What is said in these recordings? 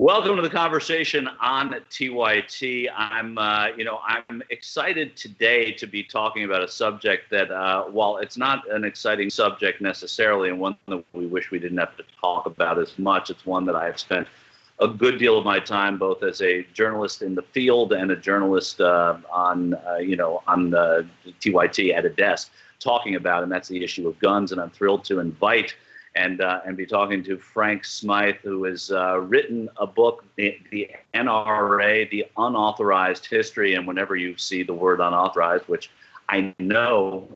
Welcome to the conversation on TYT. I'm excited today to be talking about a subject that, while it's not an exciting subject necessarily, and one that we wish we didn't have to talk about as much, it's one that I have spent a good deal of my time, both as a journalist in the field and a journalist on TYT at a desk, talking about, and that's the issue of guns. And I'm thrilled to invite and be talking to Frank Smythe, who has written a book, the NRA, the Unauthorized History. And whenever you see the word unauthorized, which I know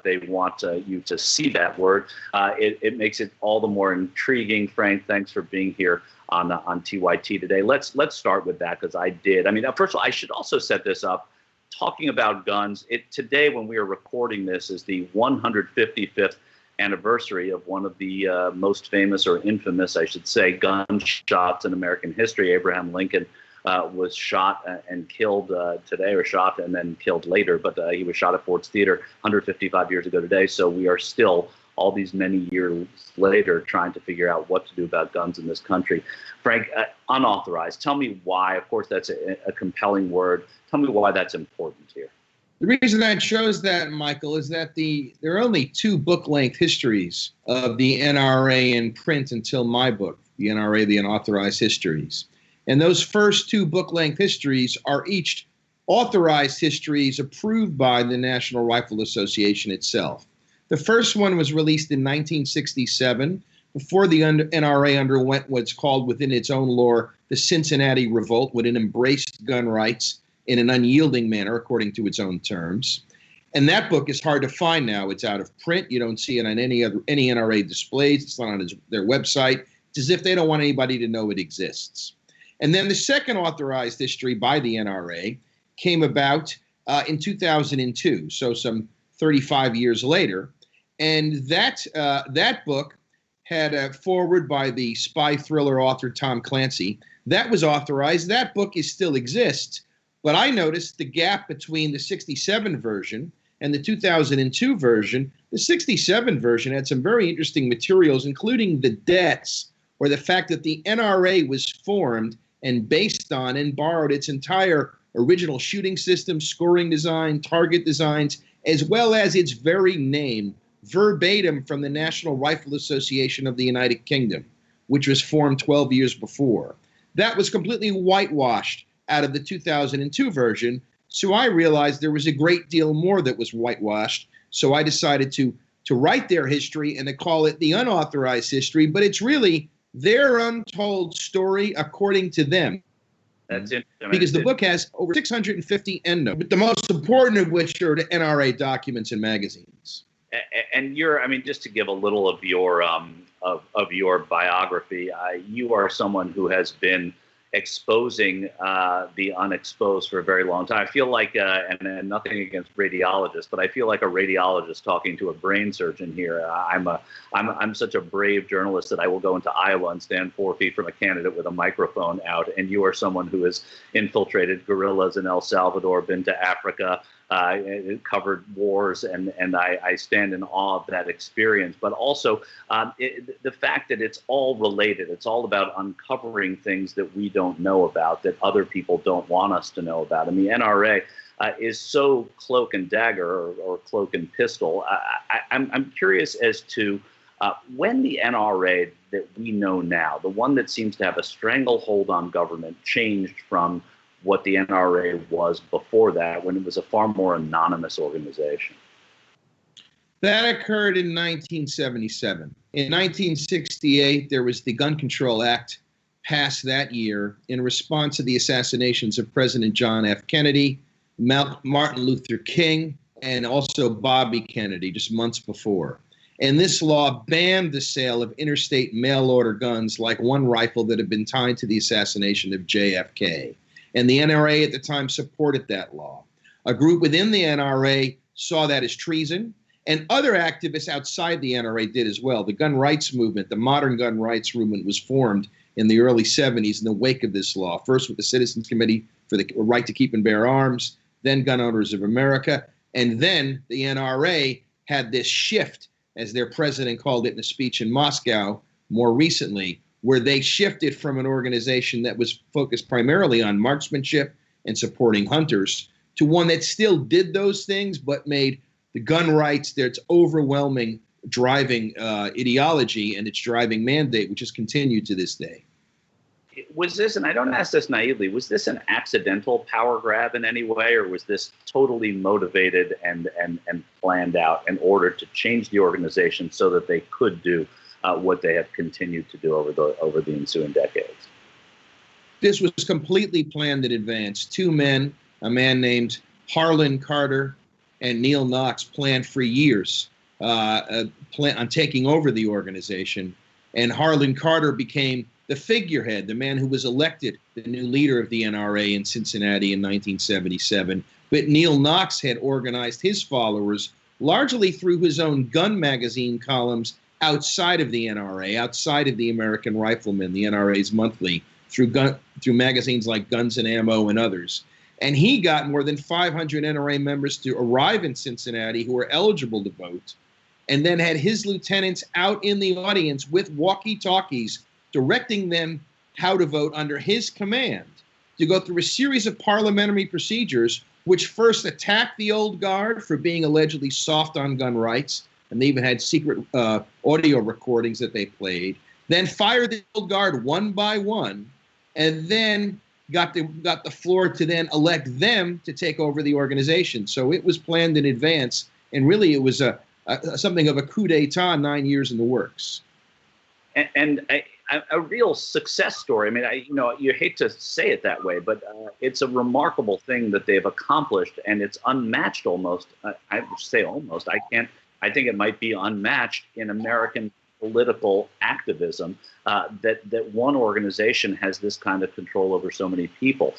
they want you to see that word, it makes it all the more intriguing. Frank, thanks for being here on TYT today. Let's start with that, because I did. I mean, first of all, I should also set this up. Talking about guns, today when we are recording this is the 155th anniversary of one of the most famous, or infamous, I should say, gunshots in American history. Abraham Lincoln was shot and killed today, or shot and then killed later, but he was shot at Ford's Theater 155 years ago today. So we are still, all these many years later, trying to figure out what to do about guns in this country. Frank, unauthorized, tell me why. Of course, that's a compelling word. Tell me why that's important here. The reason I chose that, Michael, is that there are only two book-length histories of the NRA in print until my book, the NRA, the Unauthorized Histories. And those first two book-length histories are each authorized histories approved by the National Rifle Association itself. The first one was released in 1967, before the NRA underwent what's called within its own lore the Cincinnati Revolt, when it embraced gun rights in an unyielding manner, according to its own terms. And that book is hard to find now. It's out of print. You don't see it on any NRA displays. It's not on their website. It's as if they don't want anybody to know it exists. And then the second authorized history by the NRA came about in 2002, so some 35 years later. And that book had a foreword by the spy thriller author Tom Clancy. That was authorized. That book still exists. But I noticed the gap between the 67 version and the 2002 version. The 67 version had some very interesting materials, including the deaths, or the fact that the NRA was formed and based on and borrowed its entire original shooting system, scoring design, target designs, as well as its very name, verbatim from the National Rifle Association of the United Kingdom, which was formed 12 years before. That was completely whitewashed out of the 2002 version. So I realized there was a great deal more that was whitewashed. So I decided to write their history and to call it the Unauthorized History, but it's really their untold story according to them. That's it. Because the book has over 650 endnotes, but the most important of which are the NRA documents and magazines. And just to give a little of your biography, you are someone who has been exposing the unexposed for a very long time. I feel like, and nothing against radiologists, but I feel like a radiologist talking to a brain surgeon here. I'm such a brave journalist that I will go into Iowa and stand 4 feet from a candidate with a microphone out. And you are someone who has infiltrated guerrillas in El Salvador, been to Africa, covered wars, and I stand in awe of that experience. But also the fact that it's all related. It's all about uncovering things that we don't know about, that other people don't want us to know about. And the NRA is so cloak and dagger, or cloak and pistol. I'm curious as to when the NRA that we know now, the one that seems to have a stranglehold on government, changed from what the NRA was before that, when it was a far more anonymous organization. That occurred in 1977. In 1968, there was the Gun Control Act passed that year in response to the assassinations of President John F. Kennedy, Martin Luther King, and also Bobby Kennedy just months before. And this law banned the sale of interstate mail-order guns, like one rifle that had been tied to the assassination of JFK. And the NRA at the time supported that law. A group within the NRA saw that as treason, and other activists outside the NRA did as well. The gun rights movement, the modern gun rights movement, was formed in the early 70s in the wake of this law, first with the Citizens Committee for the Right to Keep and Bear Arms, then Gun Owners of America, and then the NRA had this shift, as their president called it in a speech in Moscow more recently, where they shifted from an organization that was focused primarily on marksmanship and supporting hunters to one that still did those things, but made the gun rights their overwhelming driving ideology and its driving mandate, which has continued to this day. Was this, and I don't ask this naively, was this an accidental power grab in any way, or was this totally motivated and planned out in order to change the organization so that they could do what they have continued to do over the ensuing decades? This was completely planned in advance. Two men, a man named Harlan Carter and Neil Knox, planned for years on taking over the organization. And Harlan Carter became the figurehead, the man who was elected the new leader of the NRA in Cincinnati in 1977. But Neil Knox had organized his followers largely through his own gun magazine columns outside of the NRA, outside of the American Rifleman, the NRA's monthly, through magazines like Guns and Ammo and others. And he got more than 500 NRA members to arrive in Cincinnati who were eligible to vote, and then had his lieutenants out in the audience with walkie-talkies directing them how to vote under his command, to go through a series of parliamentary procedures which first attacked the old guard for being allegedly soft on gun rights, and they even had secret audio recordings that they played, then fired the old guard one by one, and then got the floor to then elect them to take over the organization. So it was planned in advance, and really it was something of a coup d'etat 9 years in the works. And a real success story. I mean, you hate to say it that way, but it's a remarkable thing that they've accomplished, and it's unmatched almost. I would say almost. I think it might be unmatched in American political activism that one organization has this kind of control over so many people.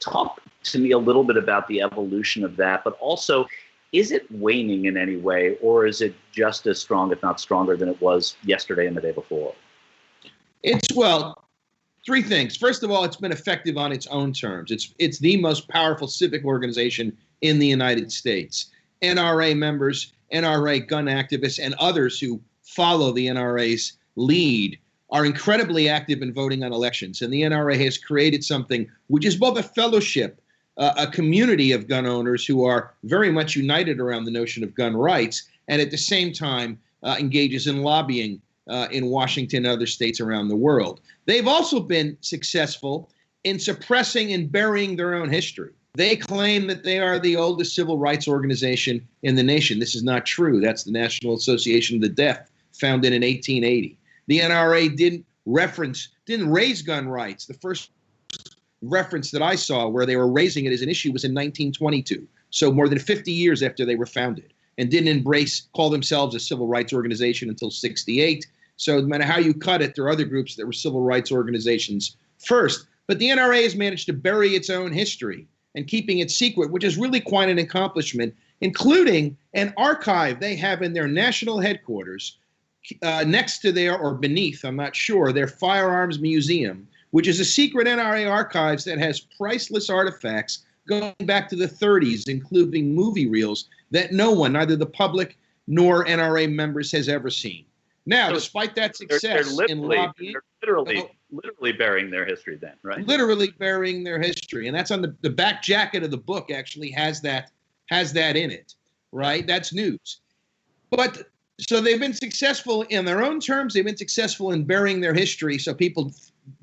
Talk to me a little bit about the evolution of that, but also, is it waning in any way, or is it just as strong, if not stronger, than it was yesterday and the day before? Well, three things. First of all, it's been effective on its own terms. It's the most powerful civic organization in the United States. NRA members, NRA gun activists, and others who follow the NRA's lead are incredibly active in voting on elections. And the NRA has created something which is both a fellowship, a community of gun owners who are very much united around the notion of gun rights, and at the same time engages in lobbying in Washington and other states around the world. They've also been successful in suppressing and burying their own history. They claim that they are the oldest civil rights organization in the nation. This is not true. That's the National Association of the Deaf, founded in 1880. The NRA didn't raise gun rights. The first reference that I saw where they were raising it as an issue was in 1922, so more than 50 years after they were founded, and didn't call themselves a civil rights organization until 68. So no matter how you cut it, there are other groups that were civil rights organizations first. But the NRA has managed to bury its own history and keeping it secret, which is really quite an accomplishment, including an archive they have in their national headquarters next to or beneath, I'm not sure, their firearms museum, which is a secret NRA archives that has priceless artifacts going back to the 30s, including movie reels that no one, neither the public nor NRA members, has ever seen. Now, so despite that success in lobbying, they're literally burying their history then, right? Literally burying their history. And that's on the back jacket of the book actually has that in it, right? That's news. But so they've been successful in their own terms. They've been successful in burying their history. So people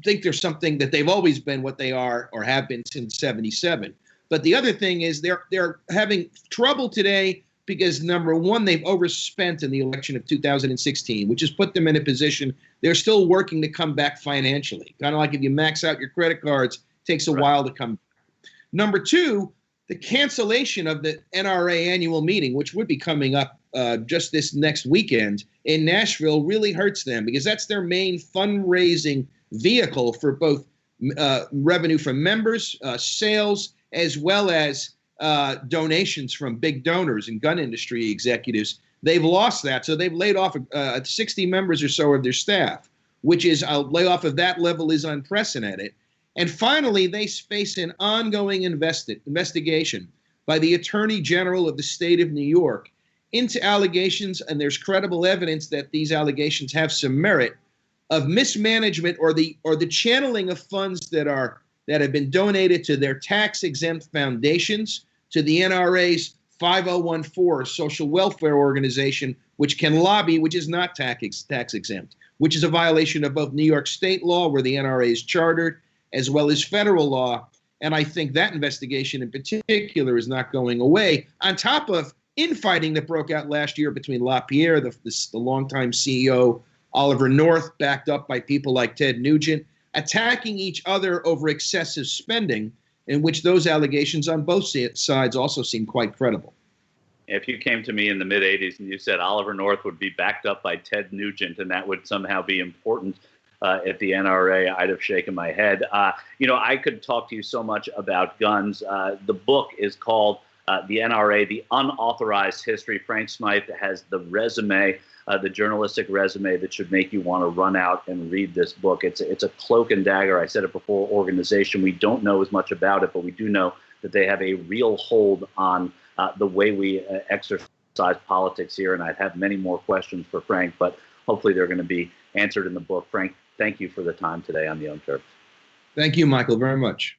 think there's something that they've always been what they are or have been since 77. But the other thing is they're having trouble today because, number one, they've overspent in the election of 2016, which has put them in a position they're still working to come back financially. Kind of like if you max out your credit cards, it takes a while to come back. Number two, the cancellation of the NRA annual meeting, which would be coming up just this next weekend in Nashville, really hurts them because that's their main fundraising vehicle for both revenue from members, sales, as well as donations from big donors and gun industry executives. They've lost that. So they've laid off 60 members or so of their staff, which is a layoff of that level is unprecedented. And finally, they face an ongoing investigation by the Attorney General of the state of New York into allegations, and there's credible evidence that these allegations have some merit, of mismanagement or the channeling of funds that have been donated to their tax-exempt foundations, to the NRA's 5014 social welfare organization, which can lobby, which is not tax exempt, which is a violation of both New York state law, where the NRA is chartered, as well as federal law. And I think that investigation in particular is not going away, on top of infighting that broke out last year between LaPierre, the longtime CEO, Oliver North, backed up by people like Ted Nugent, attacking each other over excessive spending, in which those allegations on both sides also seem quite credible. If you came to me in the mid-'80s and you said Oliver North would be backed up by Ted Nugent and that would somehow be important at the NRA, I'd have shaken my head. I could talk to you so much about guns. The book is called The NRA, The Unauthorized History. Frank Smythe has the resume, the journalistic resume that should make you want to run out and read this book. It's a cloak and dagger, I said it before, organization. We don't know as much about it, but we do know that they have a real hold on the way we exercise politics here. And I'd have many more questions for Frank, but hopefully they're going to be answered in the book. Frank, thank you for the time today on the Young Turks. Thank you, Michael, very much.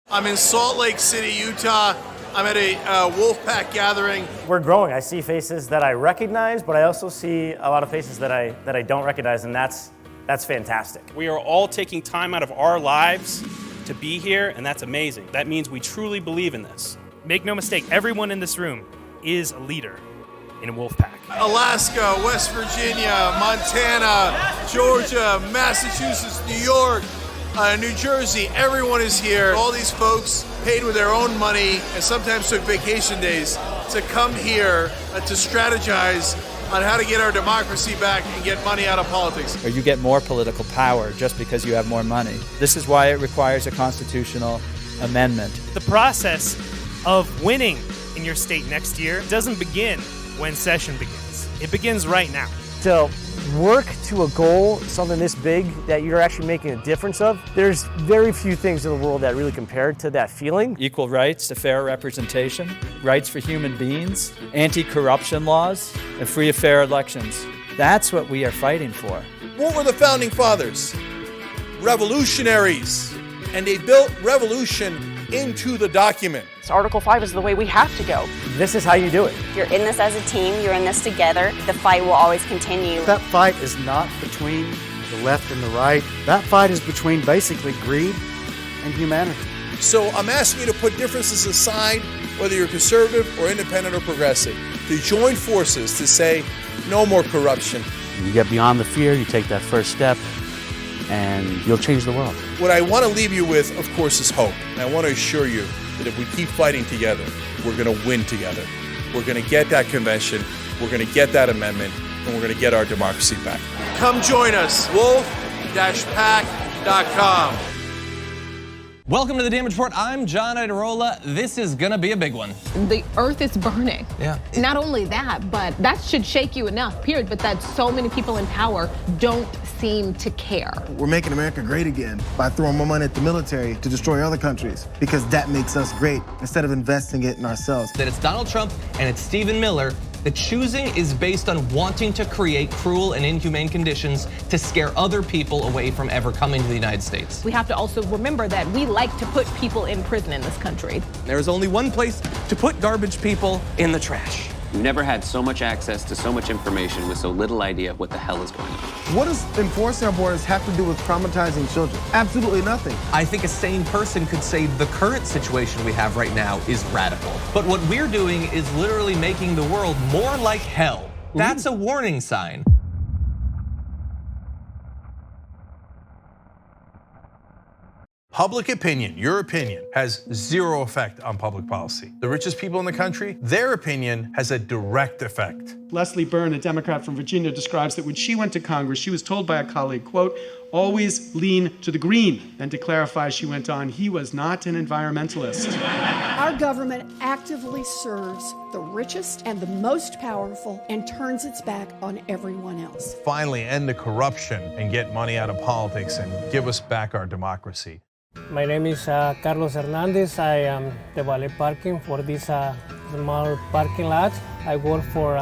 I'm in Salt Lake City, Utah. I'm at a Wolfpack gathering. We're growing. I see faces that I recognize, but I also see a lot of faces that I don't recognize, and that's fantastic. We are all taking time out of our lives to be here, and that's amazing. That means we truly believe in this. Make no mistake, everyone in this room is a leader in a Wolfpack. Alaska, West Virginia, Montana, Georgia, Massachusetts, New York, New Jersey, everyone is here. All these folks paid with their own money and sometimes took vacation days to come here to strategize on how to get our democracy back and get money out of politics. Or you get more political power just because you have more money. This is why it requires a constitutional amendment. The process of winning in your state next year doesn't begin when session begins. It begins right now. To work to a goal, something this big that you're actually making a difference of, there's very few things in the world that really compare to that feeling. Equal rights to fair representation, rights for human beings, anti-corruption laws, and free and fair elections. That's what we are fighting for. What were the founding fathers? Revolutionaries. And they built revolution into the document. So Article 5 is the way we have to go. This is how you do it. You're in this as a team, you're in this together. The fight will always continue. That fight is not between the left and the right. That fight is between basically greed and humanity. So I'm asking you to put differences aside, whether you're conservative or independent or progressive, to join forces to say no more corruption. You get beyond the fear, you take that first step, and you'll change the world. What I want to leave you with, of course, is hope. And I want to assure you that if we keep fighting together, we're going to win together. We're going to get that convention, we're going to get that amendment, and we're going to get our democracy back. Come join us, wolf-pack.com. Welcome to the Damage Report. I'm John Idarola. This is gonna be a big one. The earth is burning. Yeah. Not only that, but that should shake you enough, period, but that so many people in power don't seem to care. We're making America great again by throwing more money at the military to destroy other countries, because that makes us great instead of investing it in ourselves. That it's Donald Trump and it's Stephen Miller. The choosing is based on wanting to create cruel and inhumane conditions to scare other people away from ever coming to the United States. We have to also remember that we like to put people in prison in this country. There's only one place to put garbage people: in the trash. We've never had so much access to so much information with so little idea of what the hell is going on. What does enforcing our borders have to do with traumatizing children? Absolutely nothing. I think a sane person could say the current situation we have right now is radical. But what we're doing is literally making the world more like hell. That's a warning sign. Public opinion, your opinion, has zero effect on public policy. The richest people in the country, their opinion has a direct effect. Leslie Byrne, a Democrat from Virginia, describes that when she went to Congress, she was told by a colleague, quote, always lean to the green. And to clarify, she went on, he was not an environmentalist. Our government actively serves the richest and the most powerful and turns its back on everyone else. Finally, end the corruption and get money out of politics and give us back our democracy. My name is Carlos Hernandez. I am the valet parking for this small parking lot. I work for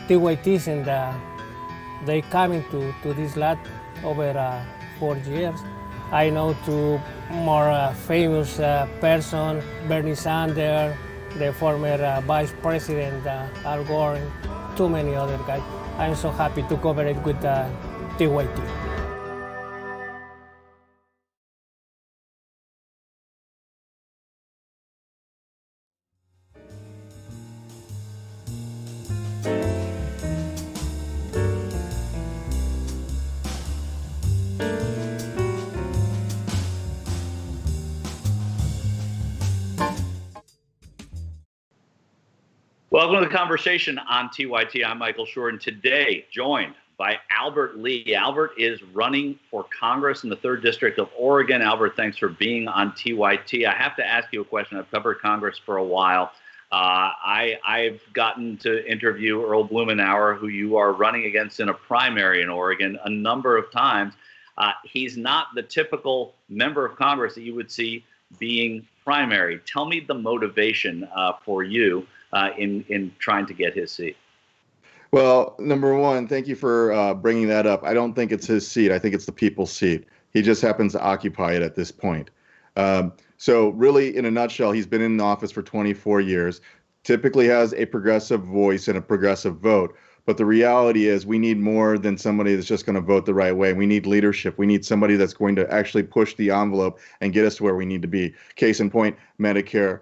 TYTs they coming to this land over 4 years. I know two more famous person, Bernie Sanders, the former Vice President Al Gore, too many other guys. I'm so happy to cover it with TYT. Welcome to the conversation on TYT. I'm Michael Shore, and today joined by Albert Lee. Albert is running for Congress in the 3rd District of Oregon. Albert, thanks for being on TYT. I have to ask you a question. I've covered Congress for a while. I've gotten to interview Earl Blumenauer, who you are running against in a primary in Oregon, a number of times. He's not the typical member of Congress that you would see being primary. Tell me the motivation for you in trying to get his seat. Well, number one, thank you for bringing that up. I don't think it's his seat. I think it's the people's seat. He just happens to occupy it at this point. So really, in a nutshell, he's been in office for 24 years, typically has a progressive voice and a progressive vote. But the reality is we need more than somebody that's just going to vote the right way. We need leadership. We need somebody that's going to actually push the envelope and get us to where we need to be. Case in point, Medicare,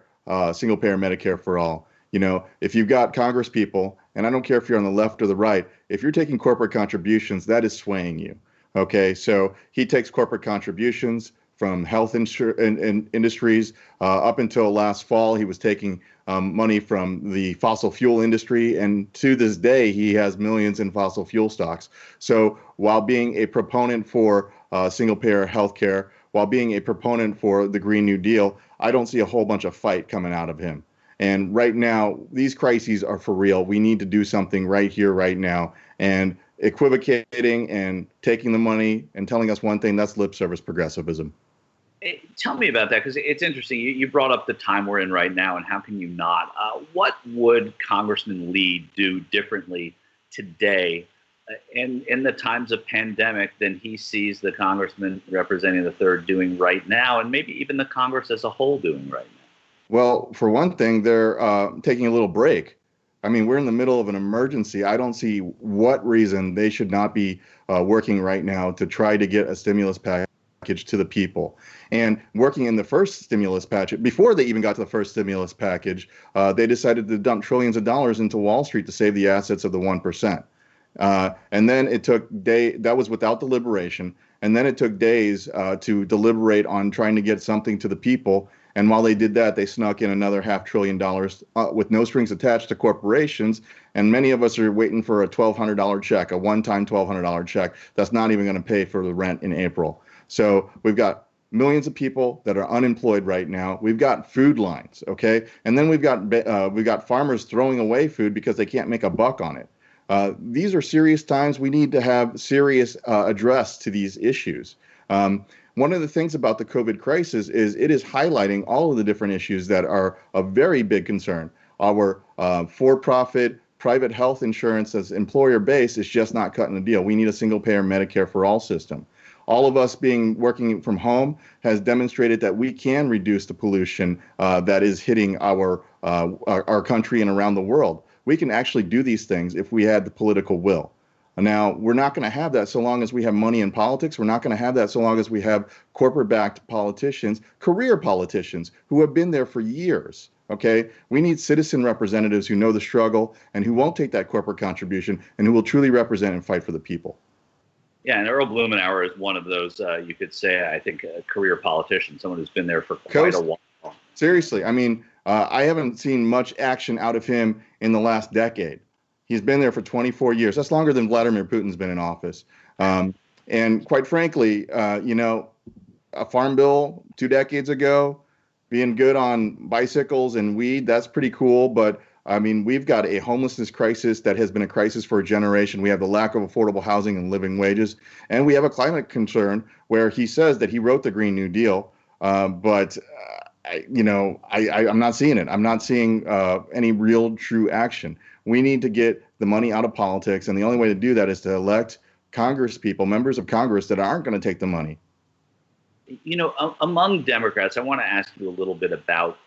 single-payer Medicare for all. You know, if you've got Congress people, and I don't care if you're on the left or the right, if you're taking corporate contributions, that is swaying you. Okay, so he takes corporate contributions from health industries. Up until last fall, he was taking money from the fossil fuel industry, and to this day, he has millions in fossil fuel stocks. So while being a proponent for single-payer healthcare, while being a proponent for the Green New Deal, I don't see a whole bunch of fight coming out of him. And right now, these crises are for real. We need to do something right here, right now. And equivocating and taking the money and telling us one thing, that's lip service progressivism. Tell me about that, because it's interesting. You brought up the time we're in right now, and how can you not? What would Congressman Lee do differently today in the times of pandemic than he sees the congressman representing the 3rd doing right now, and maybe even the Congress as a whole doing right now? Well, for one thing, they're taking a little break. I mean, we're in the middle of an emergency. I don't see what reason they should not be working right now to try to get a stimulus package to the people. And working in the first stimulus package, before they even got to the first stimulus package, they decided to dump trillions of dollars into Wall Street to save the assets of the 1%. And then it took that was without deliberation. And then it took days to deliberate on trying to get something to the people. And while they did that, they snuck in another $500 billion with no strings attached to corporations. And many of us are waiting for a $1,200 check, a one-time $1,200 check that's not even going to pay for the rent in April. So we've got millions of people that are unemployed right now. We've got food lines, okay? And then we've got farmers throwing away food because they can't make a buck on it. These are serious times. We need to have serious address to these issues. One of the things about the COVID crisis is it is highlighting all of the different issues that are a very big concern. Our for-profit private health insurance that's employer-based is just not cutting the deal. We need a single-payer Medicare for all system. All of us working from home has demonstrated that we can reduce the pollution that is hitting our country and around the world. We can actually do these things if we had the political will. Now, we're not going to have that so long as we have money in politics. We're not going to have that so long as we have corporate-backed politicians, career politicians who have been there for years. Okay, we need citizen representatives who know the struggle and who won't take that corporate contribution and who will truly represent and fight for the people. Yeah, and Earl Blumenauer is one of those, you could say, I think, a career politician, someone who's been there for quite a while. Seriously, I mean, I haven't seen much action out of him in the last decade. He's been there for 24 years. That's longer than Vladimir Putin's been in office. And quite frankly, a farm bill 2 decades ago, being good on bicycles and weed, that's pretty cool. But I mean, we've got a homelessness crisis that has been a crisis for a generation. We have the lack of affordable housing and living wages. And we have a climate concern where he says that he wrote the Green New Deal. But I'm not seeing it. I'm not seeing any real true action. We need to get the money out of politics, and the only way to do that is to elect Congress people, members of Congress that aren't going to take the money. You know, among Democrats, I want to ask you a little bit about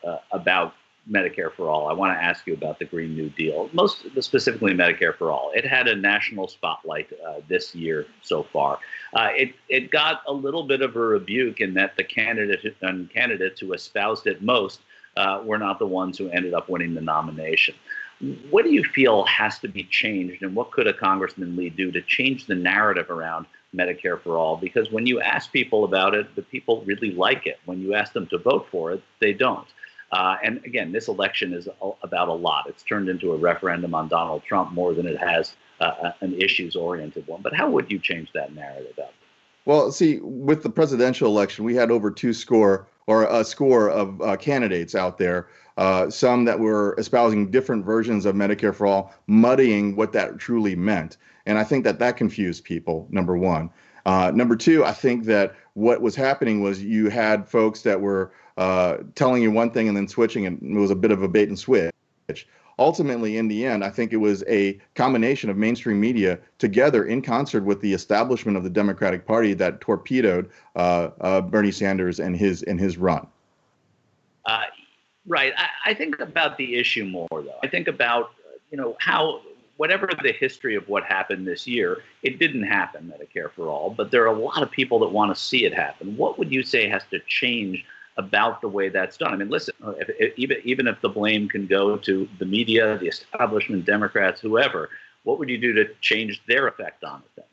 Medicare for All. I want to ask you about the Green New Deal, most specifically Medicare for All. It had a national spotlight this year so far. It got a little bit of a rebuke in that the candidates who espoused it most were not the ones who ended up winning the nomination. What do you feel has to be changed, and what could a Congressman Lee do to change the narrative around Medicare for All? Because when you ask people about it, the people really like it. When you ask them to vote for it, they don't. And again, this election is about a lot. It's turned into a referendum on Donald Trump more than it has an issues-oriented one. But how would you change that narrative up? Well, see, with the presidential election, we had over a score of candidates out there, some that were espousing different versions of Medicare for All, muddying what that truly meant. And I think that confused people, number one. Number two, I think that what was happening was you had folks that were telling you one thing and then switching, and it was a bit of a bait and switch. Ultimately, in the end, I think it was a combination of mainstream media together in concert with the establishment of the Democratic Party that torpedoed Bernie Sanders and his run. Right. I think about the issue more, though. I think about, how whatever the history of what happened this year, it didn't happen, Medicare for All, but there are a lot of people that want to see it happen. What would you say has to change about the way that's done? I mean, listen, even if the blame can go to the media, the establishment, Democrats, whoever, what would you do to change their effect on it then?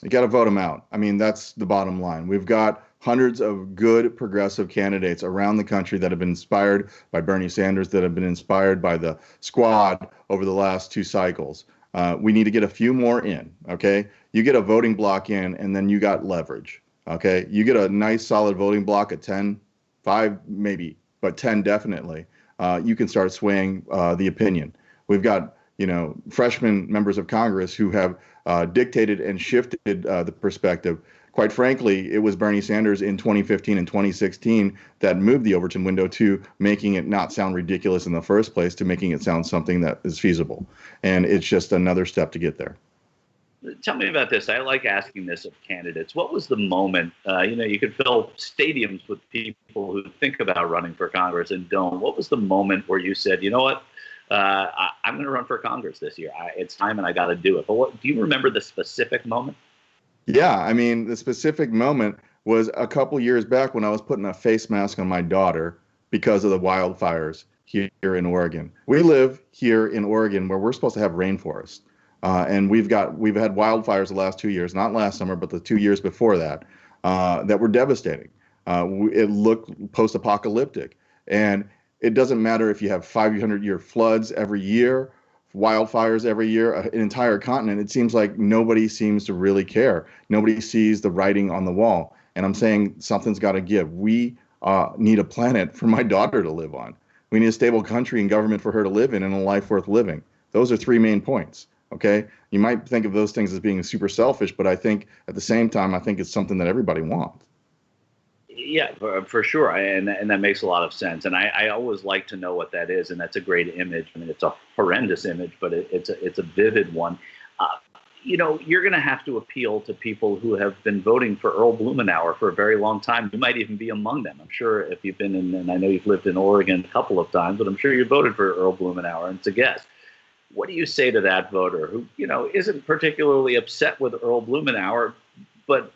You got to vote them out. I mean, that's the bottom line. We've got hundreds of good progressive candidates around the country that have been inspired by Bernie Sanders, that have been inspired by the squad over the last two cycles. We need to get a few more in, okay? You get a voting block in, and then you got leverage, okay? You get a nice solid voting block at 10, 5 maybe, but 10 definitely. You can start swaying the opinion. We've got, freshman members of Congress who have dictated and shifted the perspective. Quite frankly, it was Bernie Sanders in 2015 and 2016 that moved the Overton window to making it not sound ridiculous in the first place, to making it sound something that is feasible. And it's just another step to get there. Tell me about this. I like asking this of candidates. What was the moment, you could fill stadiums with people who think about running for Congress and don't. What was the moment where you said, you know what, I'm going to run for Congress this year. It's time and I got to do it. But do you remember the specific moment? Yeah, I mean, the specific moment was a couple years back when I was putting a face mask on my daughter because of the wildfires here in Oregon. We live here in Oregon where we're supposed to have rainforest. And we've had wildfires the last 2 years, not last summer, but the 2 years before that, that were devastating. It looked post-apocalyptic. And it doesn't matter if you have 500-year floods every year, wildfires every year, an entire continent. It seems like nobody seems to really care. Nobody sees the writing on the wall. And I'm saying something's got to give. We need a planet for my daughter to live on. We need a stable country and government for her to live in and a life worth living. Those are 3 main points. Okay, you might think of those things as being super selfish, but I think at the same time, I think it's something that everybody wants. Yeah, for sure, and that makes a lot of sense. And I always like to know what that is, and that's a great image. I mean, it's a horrendous image, but it's a vivid one. You're going to have to appeal to people who have been voting for Earl Blumenauer for a very long time. You might even be among them. I'm sure if you've been in, and I know you've lived in Oregon a couple of times, but I'm sure you voted for Earl Blumenauer, and it's a guess. What do you say to that voter who, isn't particularly upset with Earl Blumenauer, but,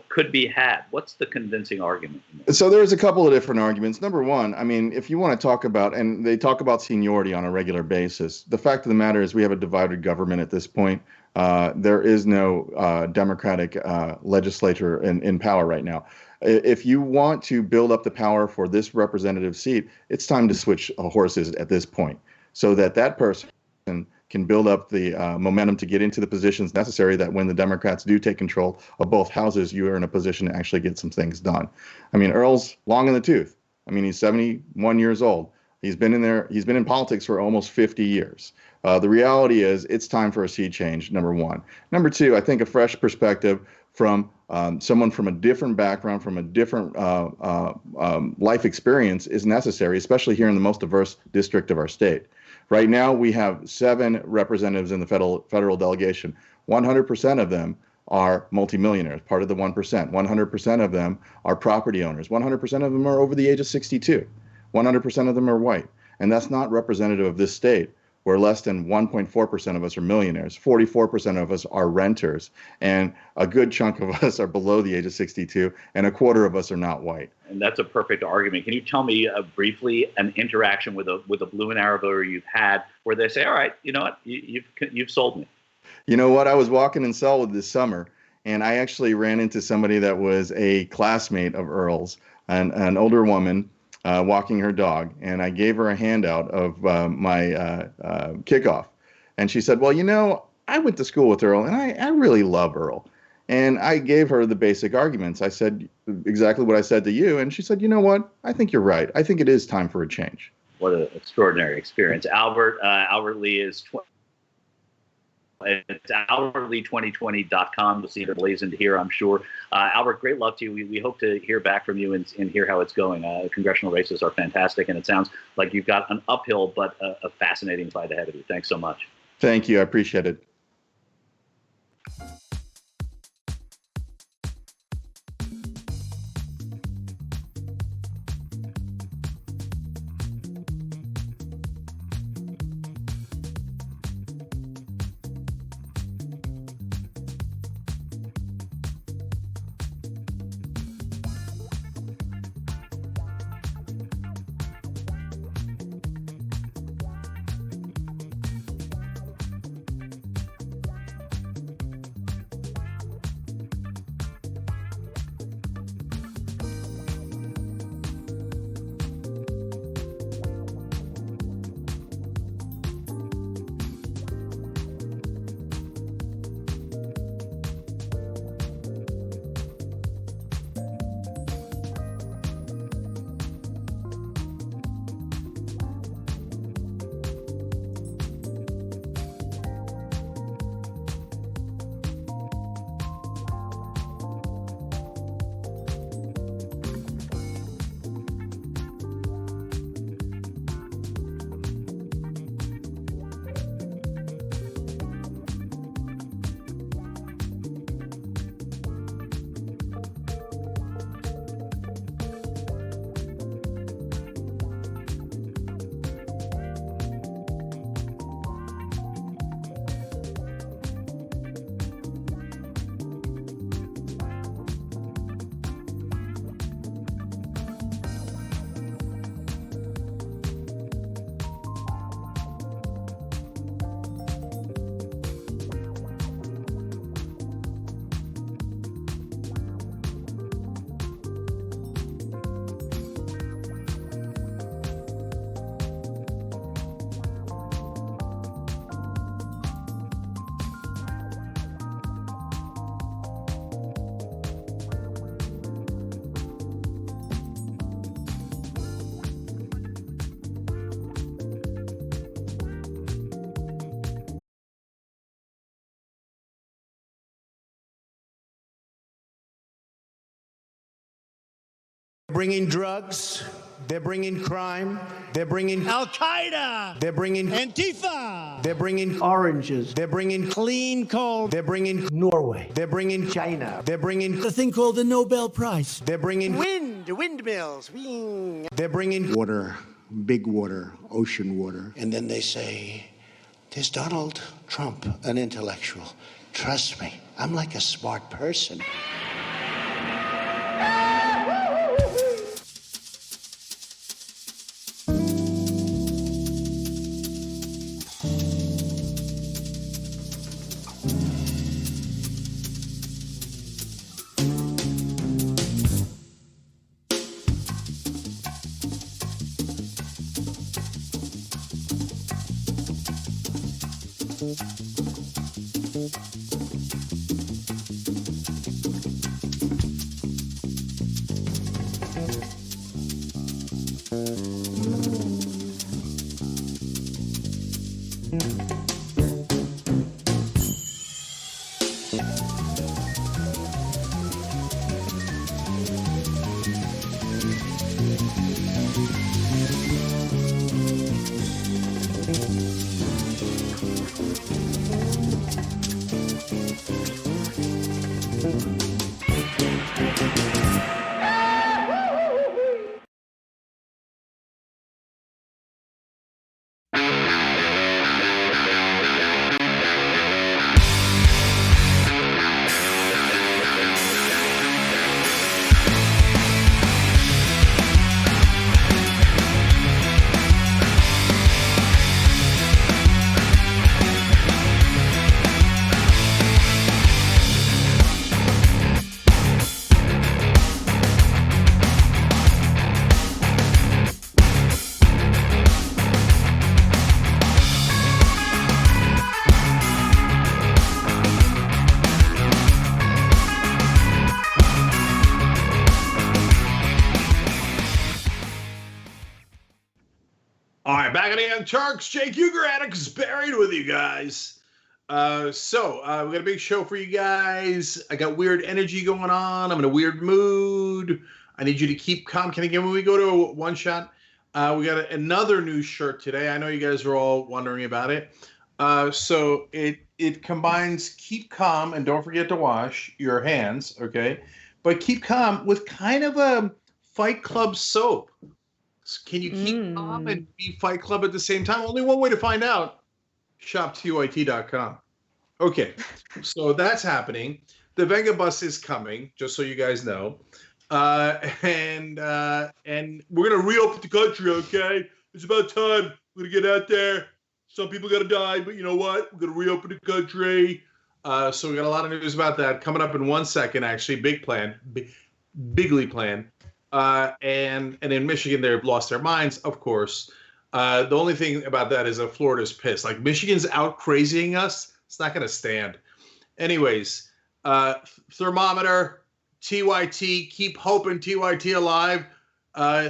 could be had? What's the convincing argument? So there's a couple of different arguments. Number one, I mean, if you want to talk about, and they talk about seniority on a regular basis, the fact of the matter is we have a divided government at this point. There is no Democratic legislature in power right now. If you want to build up the power for this representative seat, it's time to switch horses at this point so that person can build up the momentum to get into the positions necessary that when the Democrats do take control of both houses, you are in a position to actually get some things done. I mean, Earl's long in the tooth. I mean, he's 71 years old. He's been in politics for almost 50 years. The reality is it's time for a sea change, number one. Number two, I think a fresh perspective from someone from a different background, from a different life experience is necessary, especially here in the most diverse district of our state. Right now, we have 7 representatives in the federal delegation. 100% of them are multimillionaires, part of the 1%. 100% of them are property owners. 100% of them are over the age of 62. 100% of them are white. And that's not representative of this state, where less than 1.4% of us are millionaires. 44% of us are renters. And a good chunk of us are below the age of 62, and a quarter of us are not white. And that's a perfect argument. Can you tell me briefly an interaction with a blue and arrow voter you've had where they say, all right, you know what, you've sold me? You know what? I was walking in Selwood this summer, and I actually ran into somebody that was a classmate of Earl's, an older woman walking her dog, and I gave her a handout of my kickoff. And she said, well, you know, I went to school with Earl, and I really love Earl. And I gave her the basic arguments. I said exactly what I said to you, and she said, you know what? I think you're right. I think it is time for a change. What an extraordinary experience. Albert Lee is... It's albertlee2020.com. You'll see it blazoned here, I'm sure. Albert, great luck to you. We hope to hear back from you and hear how it's going. Congressional races are fantastic, and it sounds like you've got an uphill but a fascinating fight ahead of you. Thanks so much. Thank you. I appreciate it. Bringing drugs, they're bringing crime, they're bringing Al-Qaeda, they're bringing Antifa, they're bringing oranges, they're bringing clean coal, they're bringing Norway, they're bringing China, they're bringing the thing called the Nobel Prize, they're bringing windmills, they're bringing water, big water, ocean water, and then they say, there's Donald Trump, an intellectual. Trust me, I'm like a smart person. All right, back again, Turks. Jake Ugranic is buried with you guys. We got a big show for you guys. I got weird energy going on. I'm in a weird mood. I need you to keep calm. Can we go to a one shot? We got another new shirt today. I know you guys are all wondering about it. So it combines keep calm and don't forget to wash your hands, okay? But keep calm with kind of a Fight Club soap. Can you keep calm and be Fight Club at the same time? Only one way to find out. Shop TYT.com. Okay, so that's happening. The Venga bus is coming, just so you guys know. And we're going to reopen the country, okay? It's about time. We're going to get out there. Some people got to die, but you know what? We're going to reopen the country. So we got a lot of news about that coming up in 1 second, actually. Big plan. Bigly plan. And in Michigan, they've lost their minds, of course. The only thing about that is that Florida's pissed. Like, Michigan's out crazying us. It's not going to stand. Anyways, thermometer, TYT, keep hoping TYT alive.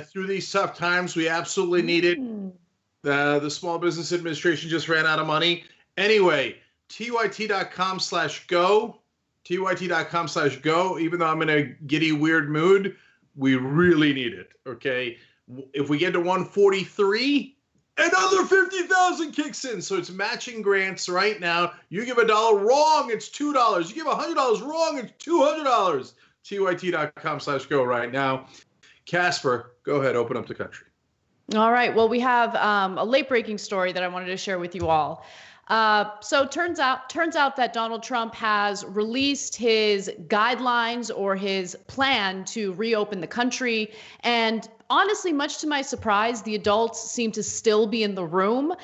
Through these tough times, we absolutely need it. The Small Business Administration just ran out of money. Anyway, TYT.com/go. TYT.com/go. Even though I'm in a giddy, weird mood, we really need it, okay? If we get to 143, another 50,000 kicks in. So it's matching grants right now. You give $1 wrong, it's $2. You give $100 wrong, it's $200. TYT.com/go right now. Casper, go ahead, open up the country. All right. Well, we have a late-breaking story that I wanted to share with you all. So turns out that Donald Trump has released his guidelines or his plan to reopen the country. And honestly, much to my surprise, the adults seem to still be in the room.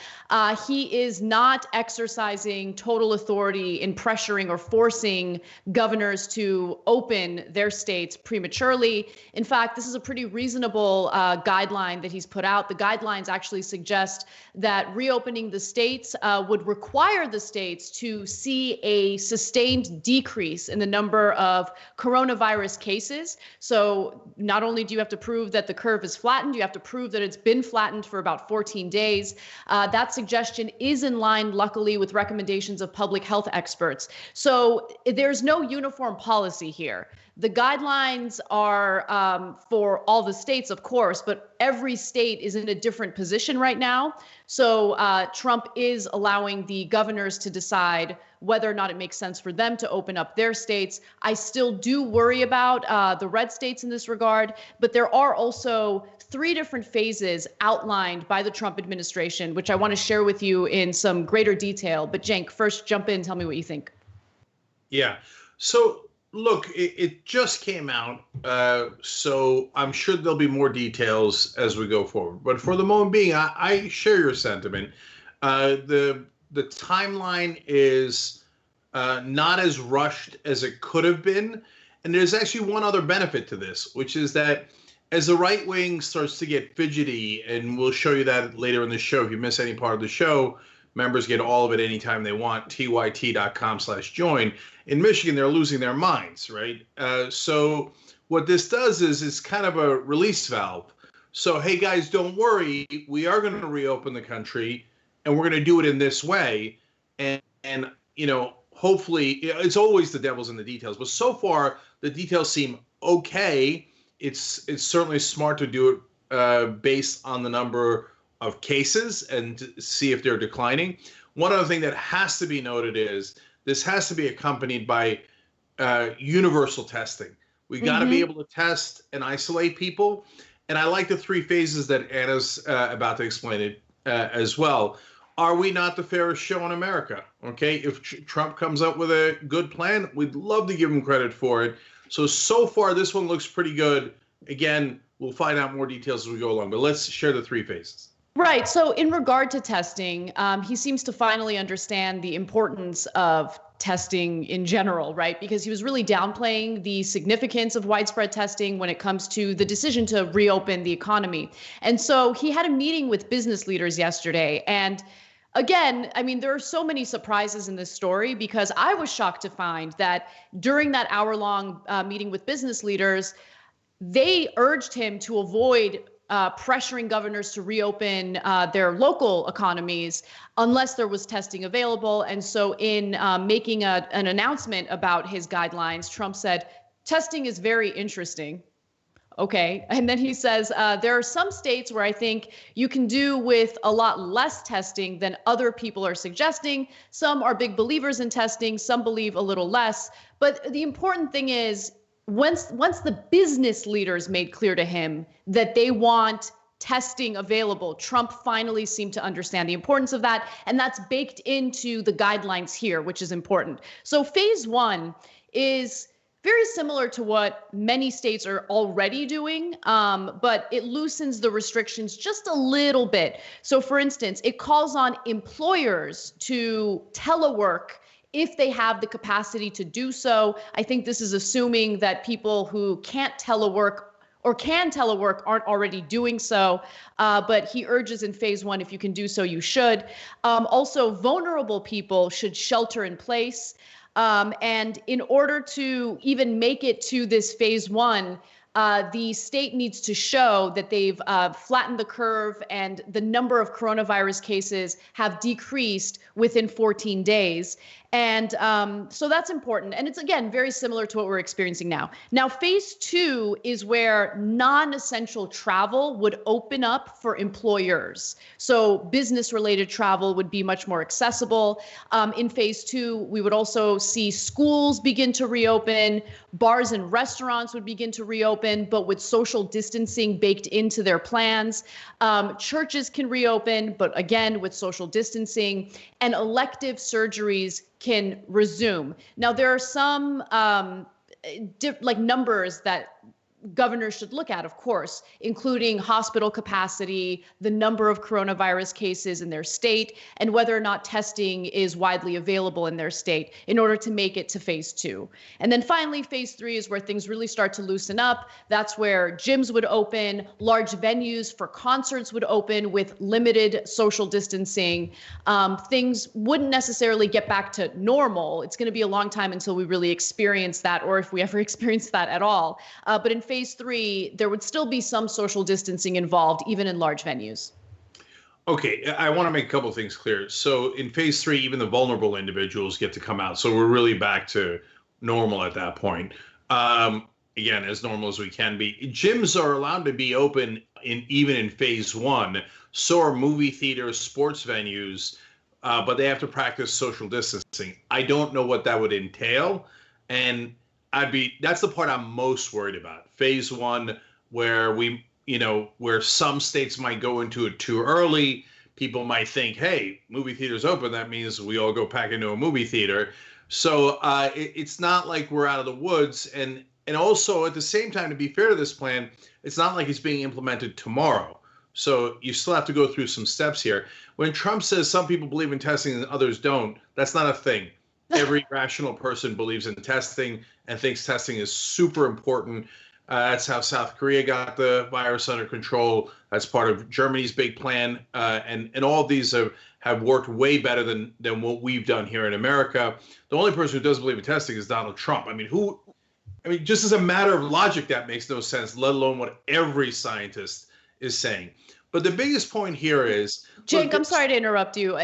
He is not exercising total authority in pressuring or forcing governors to open their states prematurely. In fact, this is a pretty reasonable guideline that he's put out. The guidelines actually suggest that reopening the states would require the states to see a sustained decrease in the number of coronavirus cases. So not only do you have to prove that the curve is flattened, you have to prove that it's been flattened for about 14 days. That suggestion is in line, luckily, with recommendations of public health experts. So there's no uniform policy here. The guidelines are for all the states, of course, but every state is in a different position right now. So Trump is allowing the governors to decide whether or not it makes sense for them to open up their states. I still do worry about the red states in this regard, but there are also 3 different phases outlined by the Trump administration, which I want to share with you in some greater detail. But Cenk, first jump in, tell me what you think. Yeah. So look, it just came out, so I'm sure there'll be more details as we go forward. But for the moment being, I share your sentiment. The timeline is not as rushed as it could have been. And there's actually one other benefit to this, which is that as the right wing starts to get fidgety, and we'll show you that later in the show, if you miss any part of the show, members get all of it anytime they want, tyt.com/join. In Michigan, they're losing their minds, right? So what this does is it's kind of a release valve. So, hey, guys, don't worry. We are going to reopen the country, and we're going to do it in this way. And you know, hopefully, it's always the devil's in the details. But so far, the details seem okay. It's certainly smart to do it based on the number of cases and to see if they're declining. One other thing that has to be noted is this has to be accompanied by universal testing. We got to be able to test and isolate people. And I like the 3 phases that Anna's about to explain it as well. Are we not the fairest show in America? Okay, if Trump comes up with a good plan, we'd love to give him credit for it. So far, this one looks pretty good. Again, we'll find out more details as we go along, but let's share the 3 phases. Right. So in regard to testing, he seems to finally understand the importance of testing in general, right? Because he was really downplaying the significance of widespread testing when it comes to the decision to reopen the economy. And so he had a meeting with business leaders yesterday. And again, I mean, there are so many surprises in this story because I was shocked to find that during that hour-long meeting with business leaders, they urged him to avoid pressuring governors to reopen their local economies unless there was testing available. And so in making an announcement about his guidelines, Trump said, testing is very interesting. Okay. And then he says, there are some states where I think you can do with a lot less testing than other people are suggesting. Some are big believers in testing. Some believe a little less. But the important thing is, once the business leaders made clear to him that they want testing available, Trump finally seemed to understand the importance of that. And that's baked into the guidelines here, which is important. So phase one is very similar to what many states are already doing, but it loosens the restrictions just a little bit. So for instance, it calls on employers to telework if they have the capacity to do so. I think this is assuming that people who can't telework or can telework aren't already doing so. But he urges in phase one, if you can do so, you should. Also, vulnerable people should shelter in place. And in order to even make it to this phase one, the state needs to show that they've flattened the curve and the number of coronavirus cases have decreased within 14 days. And so that's important. And it's, again, very similar to what we're experiencing now. Now, phase two is where non-essential travel would open up for employers. So business-related travel would be much more accessible. In phase two, we would also see schools begin to reopen. Bars and restaurants would begin to reopen, but with social distancing baked into their plans. Churches can reopen, but again, with social distancing. And elective surgeries can resume. Now, there are some numbers that governors should look at, of course, including hospital capacity, the number of coronavirus cases in their state, and whether or not testing is widely available in their state in order to make it to phase two. And then finally, phase three is where things really start to loosen up. That's where gyms would open, large venues for concerts would open with limited social distancing. Things wouldn't necessarily get back to normal. It's going to be a long time until we really experience that, or if we ever experience that at all. But in phase three, there would still be some social distancing involved, even in large venues. Okay, I want to make a couple of things clear. So in phase three, even the vulnerable individuals get to come out. So we're really back to normal at that point. Again, as normal as we can be. Gyms are allowed to be open even in phase one. So are movie theaters, sports venues, but they have to practice social distancing. I don't know what that would entail. And that's the part I'm most worried about. Phase one, where where some states might go into it too early. People might think, hey, movie theaters open, that means we all go pack into a movie theater. So it's not like we're out of the woods. And also at the same time, to be fair to this plan, it's not like it's being implemented tomorrow. So you still have to go through some steps here. When Trump says some people believe in testing and others don't, that's not a thing. Every rational person believes in testing and thinks testing is super important. That's how South Korea got the virus under control. That's part of Germany's big plan. And all of these have worked way better than what we've done here in America. The only person who doesn't believe in testing is Donald Trump. I mean, just as a matter of logic, that makes no sense, let alone what every scientist is saying. But the biggest point here is... Jake, I'm sorry to interrupt you.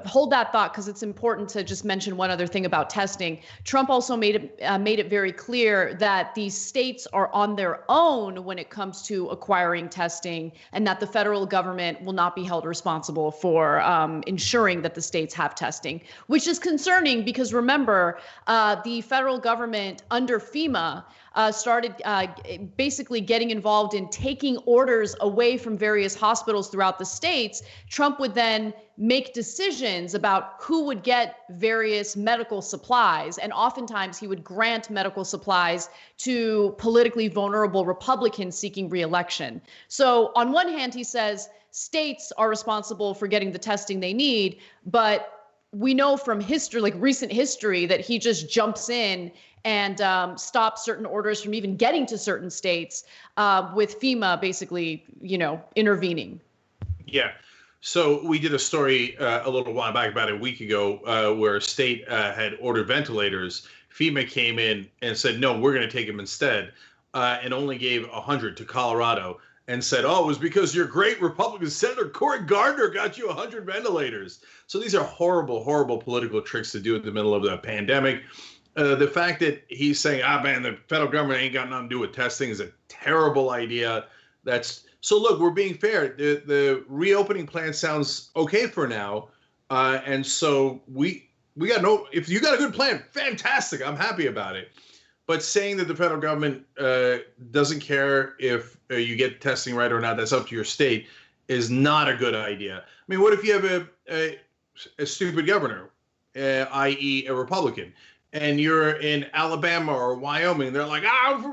Hold that thought, because it's important to just mention one other thing about testing. Trump also made it very clear that these states are on their own when it comes to acquiring testing, and that the federal government will not be held responsible for ensuring that the states have testing, which is concerning because, remember, the federal government under FEMA started basically getting involved in taking orders away from various hospitals throughout the states. Trump would then make decisions about who would get various medical supplies. And oftentimes he would grant medical supplies to politically vulnerable Republicans seeking re-election. So on one hand, he says states are responsible for getting the testing they need, but we know from history, like recent history, that he just jumps in and stops certain orders from even getting to certain states with FEMA basically, intervening. Yeah. So we did a story a little while back, about a week ago, where a state had ordered ventilators. FEMA came in and said, no, we're going to take them instead, and only gave 100 to Colorado. and said, oh, it was because your great Republican Senator Cory Gardner got you 100 ventilators. So these are horrible, horrible political tricks to do in the middle of the pandemic. The fact that he's saying, man, the federal government ain't got nothing to do with testing is a terrible idea. So look, we're being fair. The reopening plan sounds okay for now. And so we got if you got a good plan, fantastic. I'm happy about it. But saying that the federal government doesn't care if you get testing right or not, that's up to your state, is not a good idea. I mean, what if you have a stupid governor, i.e. a Republican, and you're in Alabama or Wyoming, they're like,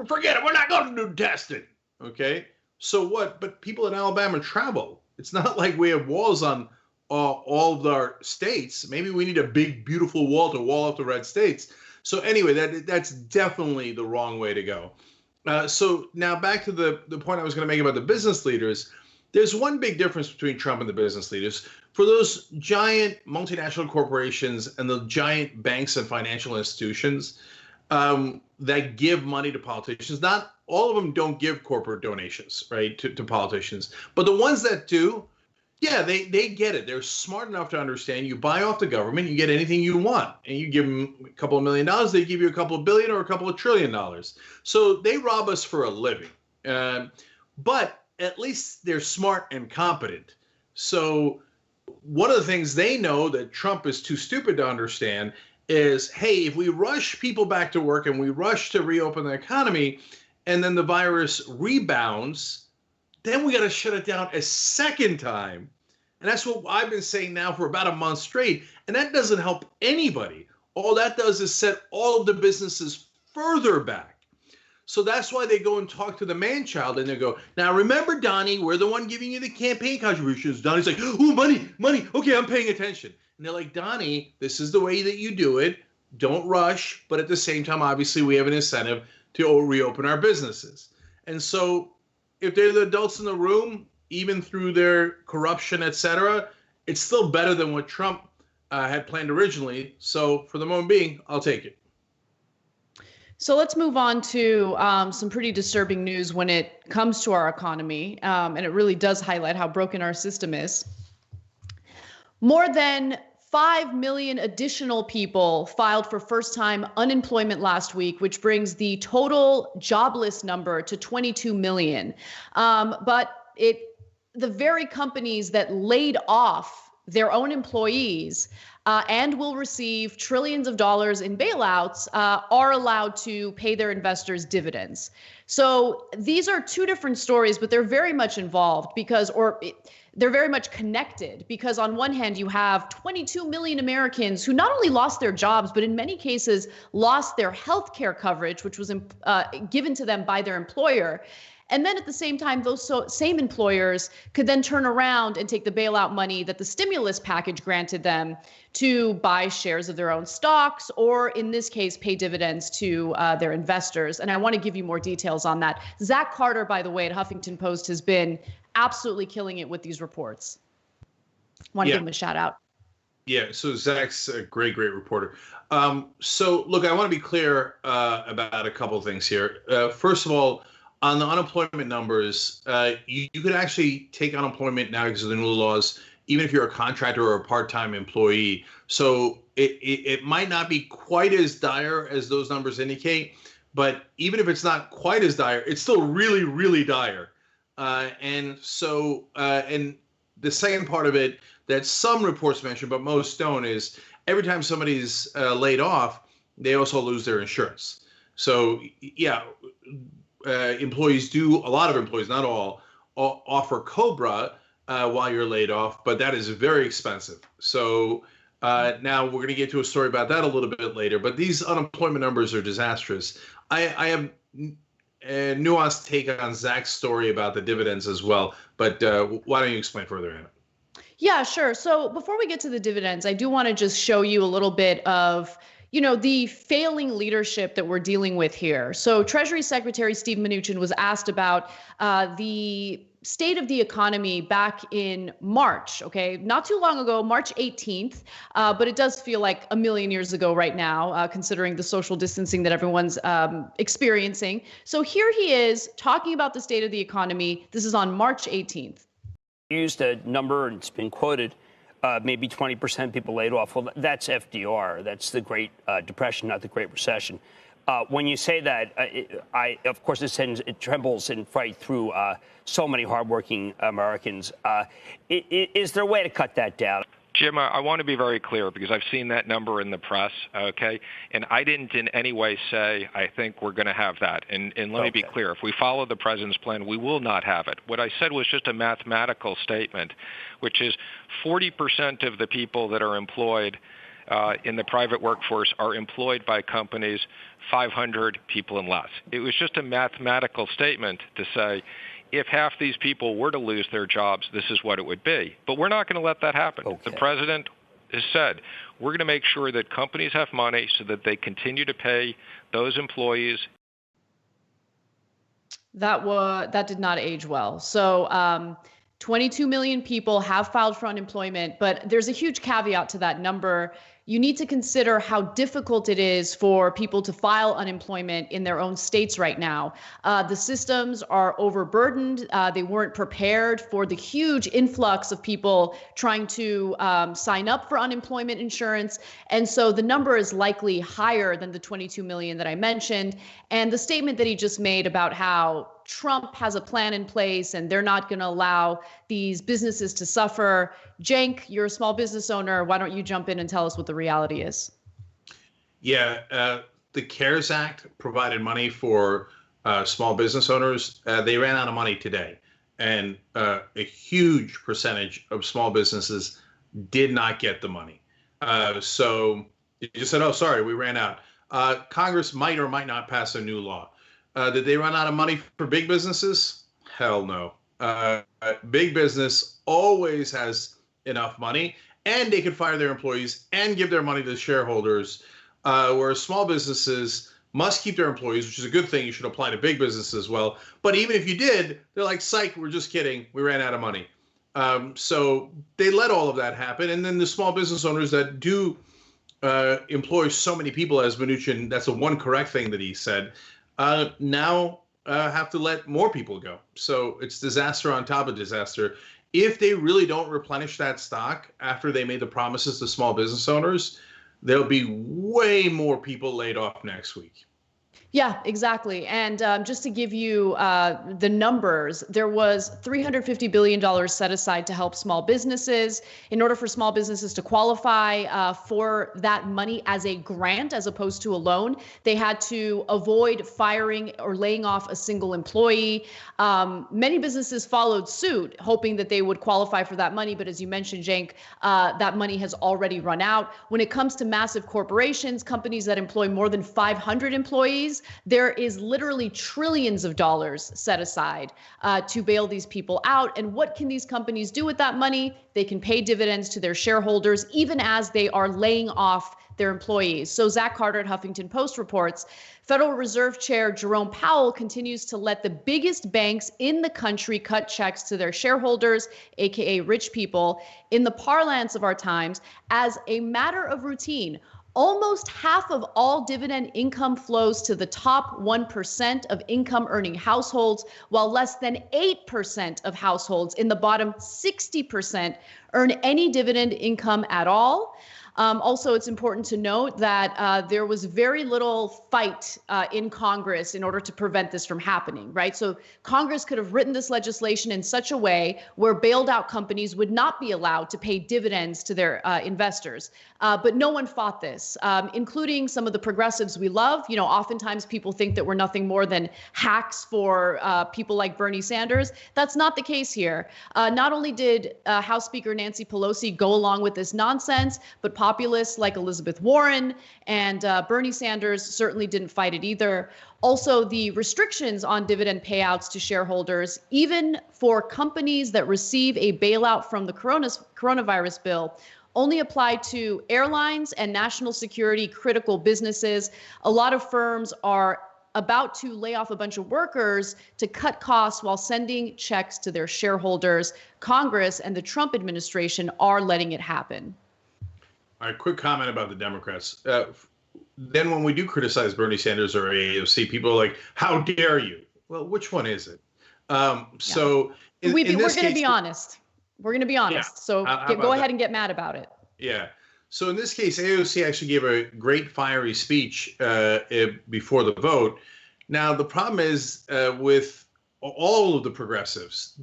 forget it, we're not going to do testing, okay? So what? But people in Alabama travel. It's not like we have walls on all of our states. Maybe we need a big, beautiful wall to wall off the red states. So anyway, that's definitely the wrong way to go. So now back to the point I was going to make about the business leaders. There's one big difference between Trump and the business leaders. For those giant multinational corporations and the giant banks and financial institutions that give money to politicians, not all of them don't give corporate donations, right, to politicians. But the ones that do, yeah, they get it. They're smart enough to understand you buy off the government, you get anything you want. And you give them a couple of $1 million, they give you a couple of billion or a couple of $1 trillion. So they rob us for a living. But at least they're smart and competent. So one of the things they know that Trump is too stupid to understand is, hey, if we rush people back to work and we rush to reopen the economy and then the virus rebounds, then we got to shut it down a second time. And that's what I've been saying now for about a month straight. And that doesn't help anybody. All that does is set all of the businesses further back. So that's why they go and talk to the man-child and they go, now remember, Donnie, we're the one giving you the campaign contributions. Donnie's like, oh, money. Okay, I'm paying attention. And they're like, Donnie, this is the way that you do it. Don't rush. But at the same time, obviously, we have an incentive to reopen our businesses. And so if they're the adults in the room, even through their corruption, et cetera, it's still better than what Trump had planned originally. So for the moment being, I'll take it. So let's move on to some pretty disturbing news when it comes to our economy. And it really does highlight how broken our system is. More than 5 million additional people filed for first-time unemployment last week, which brings the total jobless number to 22 million. But the very companies that laid off their own employees and will receive trillions of dollars in bailouts are allowed to pay their investors dividends. So these are two different stories, but they're very much involved they're very much connected, because on one hand, you have 22 million Americans who not only lost their jobs, but in many cases lost their health care coverage, which was given to them by their employer. And then at the same time, those same employers could then turn around and take the bailout money that the stimulus package granted them to buy shares of their own stocks, or in this case, pay dividends to their investors. And I want to give you more details on that. Zach Carter, by the way, at Huffington Post has been absolutely killing it with these reports. Want to give him a shout out. Yeah, so Zach's a great reporter. So look, I want to be clear about a couple of things here. First of all, on the unemployment numbers, you could actually take unemployment now because of the new laws, even if you're a contractor or a part-time employee. So it might not be quite as dire as those numbers indicate, but even if it's not quite as dire, it's still really, really dire. And the second part of it that some reports mention, but most don't, is every time somebody's laid off, they also lose their insurance. So yeah, employees do, a lot of employees, not all, offer COBRA while you're laid off, but that is very expensive. So now we're going to get to a story about that a little bit later, but these unemployment numbers are disastrous. I have a nuanced take on Zach's story about the dividends as well, but why don't you explain further, Anna? Yeah, sure. So before we get to the dividends, I do want to just show you a little bit of the failing leadership that we're dealing with here. So Treasury Secretary Steve Mnuchin was asked about the state of the economy back in March, okay? Not too long ago, March 18th, but it does feel like a million years ago right now, considering the social distancing that everyone's experiencing. So here he is talking about the state of the economy. This is on March 18th. Used a number, and it's been quoted, maybe 20% people laid off. Well, that's FDR. That's the Great Depression, not the Great Recession. When you say that, of course, it trembles in fright through so many hardworking Americans. Is there a way to cut that down? Jim, I want to be very clear because I've seen that number in the press, okay? And I didn't in any way say I think we're going to have that. And let me be clear. If we follow the president's plan, we will not have it. What I said was just a mathematical statement, which is 40% of the people that are employed in the private workforce are employed by companies 500 people and less. It was just a mathematical statement to say, if half these people were to lose their jobs, this is what it would be. But we're not going to let that happen. The president has said, we're going to make sure that companies have money so that they continue to pay those employees. That did not age well. So 22 million people have filed for unemployment, but there's a huge caveat to that number. You need to consider how difficult it is for people to file unemployment in their own states right now. The systems are overburdened. They weren't prepared for the huge influx of people trying to sign up for unemployment insurance. And so the number is likely higher than the 22 million that I mentioned. And the statement that he just made about how Trump has a plan in place and they're not going to allow these businesses to suffer. Cenk, you're a small business owner. Why don't you jump in and tell us what the reality is? Yeah, the CARES Act provided money for small business owners. They ran out of money today. And a huge percentage of small businesses did not get the money. So you just said, oh, sorry, we ran out. Congress might or might not pass a new law. Did they run out of money for big businesses? Hell no. Big business always has enough money, and they can fire their employees and give their money to the shareholders, whereas small businesses must keep their employees, which is a good thing. You should apply to big business as well. But even if you did, they're like, psych, we're just kidding. We ran out of money. So they let all of that happen. And then the small business owners that do employ so many people, as Mnuchin, that's the one correct thing that he said, now have to let more people go. So it's disaster on top of disaster. If they really don't replenish that stock after they made the promises to small business owners, there'll be way more people laid off next week. Yeah, exactly. And just to give you the numbers, there was $350 billion set aside to help small businesses. In order for small businesses to qualify for that money as a grant as opposed to a loan, they had to avoid firing or laying off a single employee. Many businesses followed suit, hoping that they would qualify for that money. But as you mentioned, Cenk, that money has already run out. When it comes to massive corporations, companies that employ more than 500 employees, there is literally trillions of dollars set aside to bail these people out. And what can these companies do with that money? They can pay dividends to their shareholders, even as they are laying off their employees. So Zach Carter at Huffington Post reports, Federal Reserve Chair Jerome Powell continues to let the biggest banks in the country cut checks to their shareholders, aka rich people, in the parlance of our times, as a matter of routine. Almost half of all dividend income flows to the top 1% of income earning households, while less than 8% of households in the bottom 60% earn any dividend income at all. Also, it's important to note that there was very little fight in Congress in order to prevent this from happening, right? So Congress could have written this legislation in such a way where bailed out companies would not be allowed to pay dividends to their investors. But no one fought this, including some of the progressives we love. You know, oftentimes people think that we're nothing more than hacks for people like Bernie Sanders. That's not the case here. Not only did House Speaker Nancy Pelosi go along with this nonsense, but populists like Elizabeth Warren and Bernie Sanders certainly didn't fight it either. Also, the restrictions on dividend payouts to shareholders, even for companies that receive a bailout from the coronavirus bill, only apply to airlines and national security critical businesses. A lot of firms are about to lay off a bunch of workers to cut costs while sending checks to their shareholders. Congress and the Trump administration are letting it happen. All right, quick comment about the Democrats. Then when we do criticize Bernie Sanders or AOC, people are like, how dare you? Well, which one is it? So we're going to be honest. We're going to be honest. Yeah. So go ahead and get mad about it. Yeah. So in this case, AOC actually gave a great fiery speech before the vote. Now, the problem is with all of the progressives,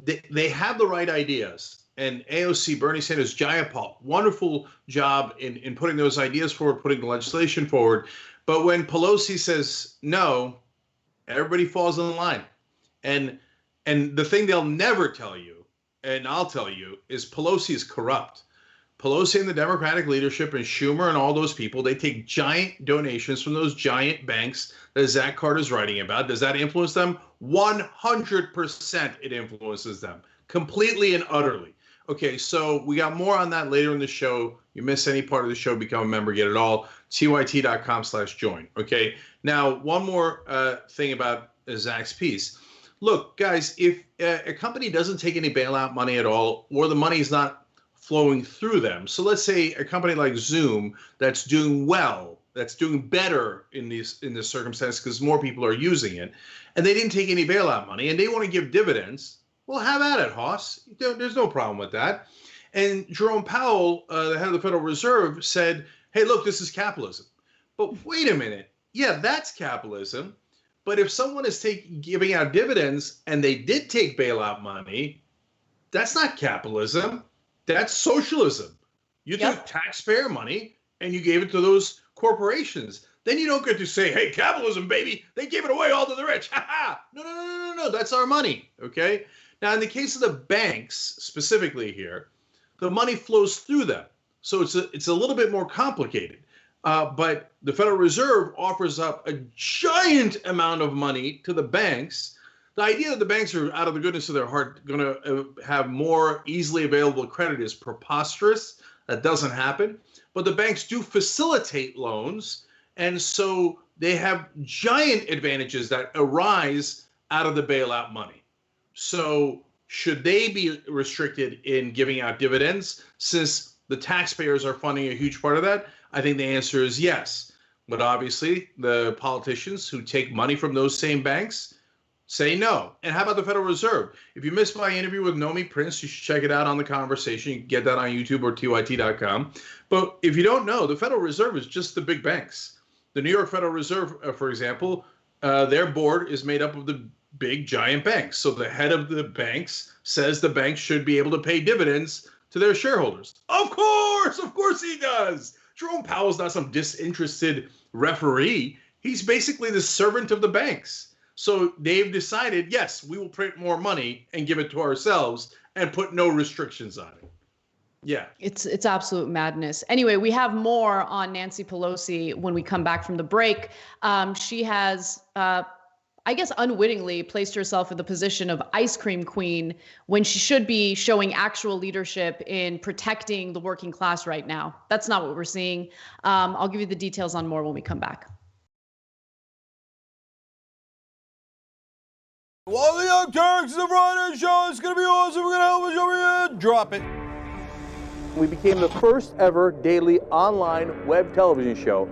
they have the right ideas. And AOC, Bernie Sanders, Jayapal, wonderful job in putting those ideas forward, putting the legislation forward. But when Pelosi says no, everybody falls in line. And the thing they'll never tell you, and I'll tell you, is Pelosi is corrupt. Pelosi and the Democratic leadership and Schumer and all those people, they take giant donations from those giant banks that Zach Carter's writing about. Does that influence them? 100% it influences them, completely and utterly. Okay, so we got more on that later in the show. You miss any part of the show, become a member, get it all. TYT.com/join. Okay, now one more thing about Zach's piece. Look, guys, if a company doesn't take any bailout money at all, or the money is not flowing through them. So let's say a company like Zoom that's doing well, that's doing better in this circumstance because more people are using it, and they didn't take any bailout money, and they want to give dividends. Well, have at it, Hoss. There's no problem with that. And Jerome Powell, the head of the Federal Reserve, said, hey, look, this is capitalism. But wait a minute. Yeah, that's capitalism. But if someone is giving out dividends and they did take bailout money, that's not capitalism. That's socialism. You took taxpayer money and you gave it to those corporations. Then you don't get to say, hey, capitalism, baby, they gave it away all to the rich. Ha ha. No. That's our money. Okay. Now, in the case of the banks specifically here, the money flows through them. So it's a little bit more complicated. But the Federal Reserve offers up a giant amount of money to the banks. The idea that the banks are, out of the goodness of their heart, going to have more easily available credit is preposterous. That doesn't happen. But the banks do facilitate loans. And so they have giant advantages that arise out of the bailout money. So should they be restricted in giving out dividends since the taxpayers are funding a huge part of that? I think the answer is yes. But obviously, the politicians who take money from those same banks say no. And how about the Federal Reserve? If you missed my interview with Nomi Prince, you should check it out on The Conversation. You can get that on YouTube or TYT.com. But if you don't know, the Federal Reserve is just the big banks. The New York Federal Reserve, for example, their board is made up of the big giant banks. So the head of the banks says the banks should be able to pay dividends to their shareholders. Of course he does. Jerome Powell's not some disinterested referee. He's basically the servant of the banks. So they've decided, yes, we will print more money and give it to ourselves and put no restrictions on it. Yeah. It's absolute madness. Anyway, we have more on Nancy Pelosi when we come back from the break. She has, I guess, unwittingly placed herself in the position of ice cream queen when she should be showing actual leadership in protecting the working class right now. That's not what we're seeing. I'll give you the details on more when we come back. While the Young Turks, the Friday show is going to be awesome. We're going to help us over here. Drop it. We became the first ever daily online web television show.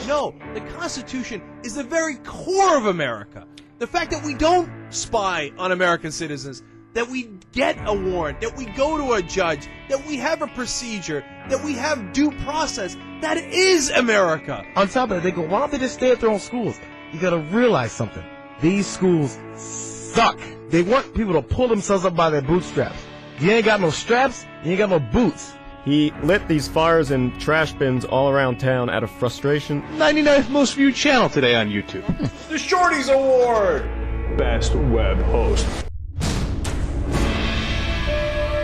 No, the Constitution is the very core of America. The fact that we don't spy on American citizens, that we get a warrant, that we go to a judge, that we have a procedure, that we have due process, that is America. On top of that, they go, why don't they just stay at their own schools? You gotta realize something. These schools suck. They want people to pull themselves up by their bootstraps. You ain't got no straps, you ain't got no boots. He lit these fires in trash bins all around town out of frustration. 99th most viewed channel today on YouTube. The Shorties Award! Best web host.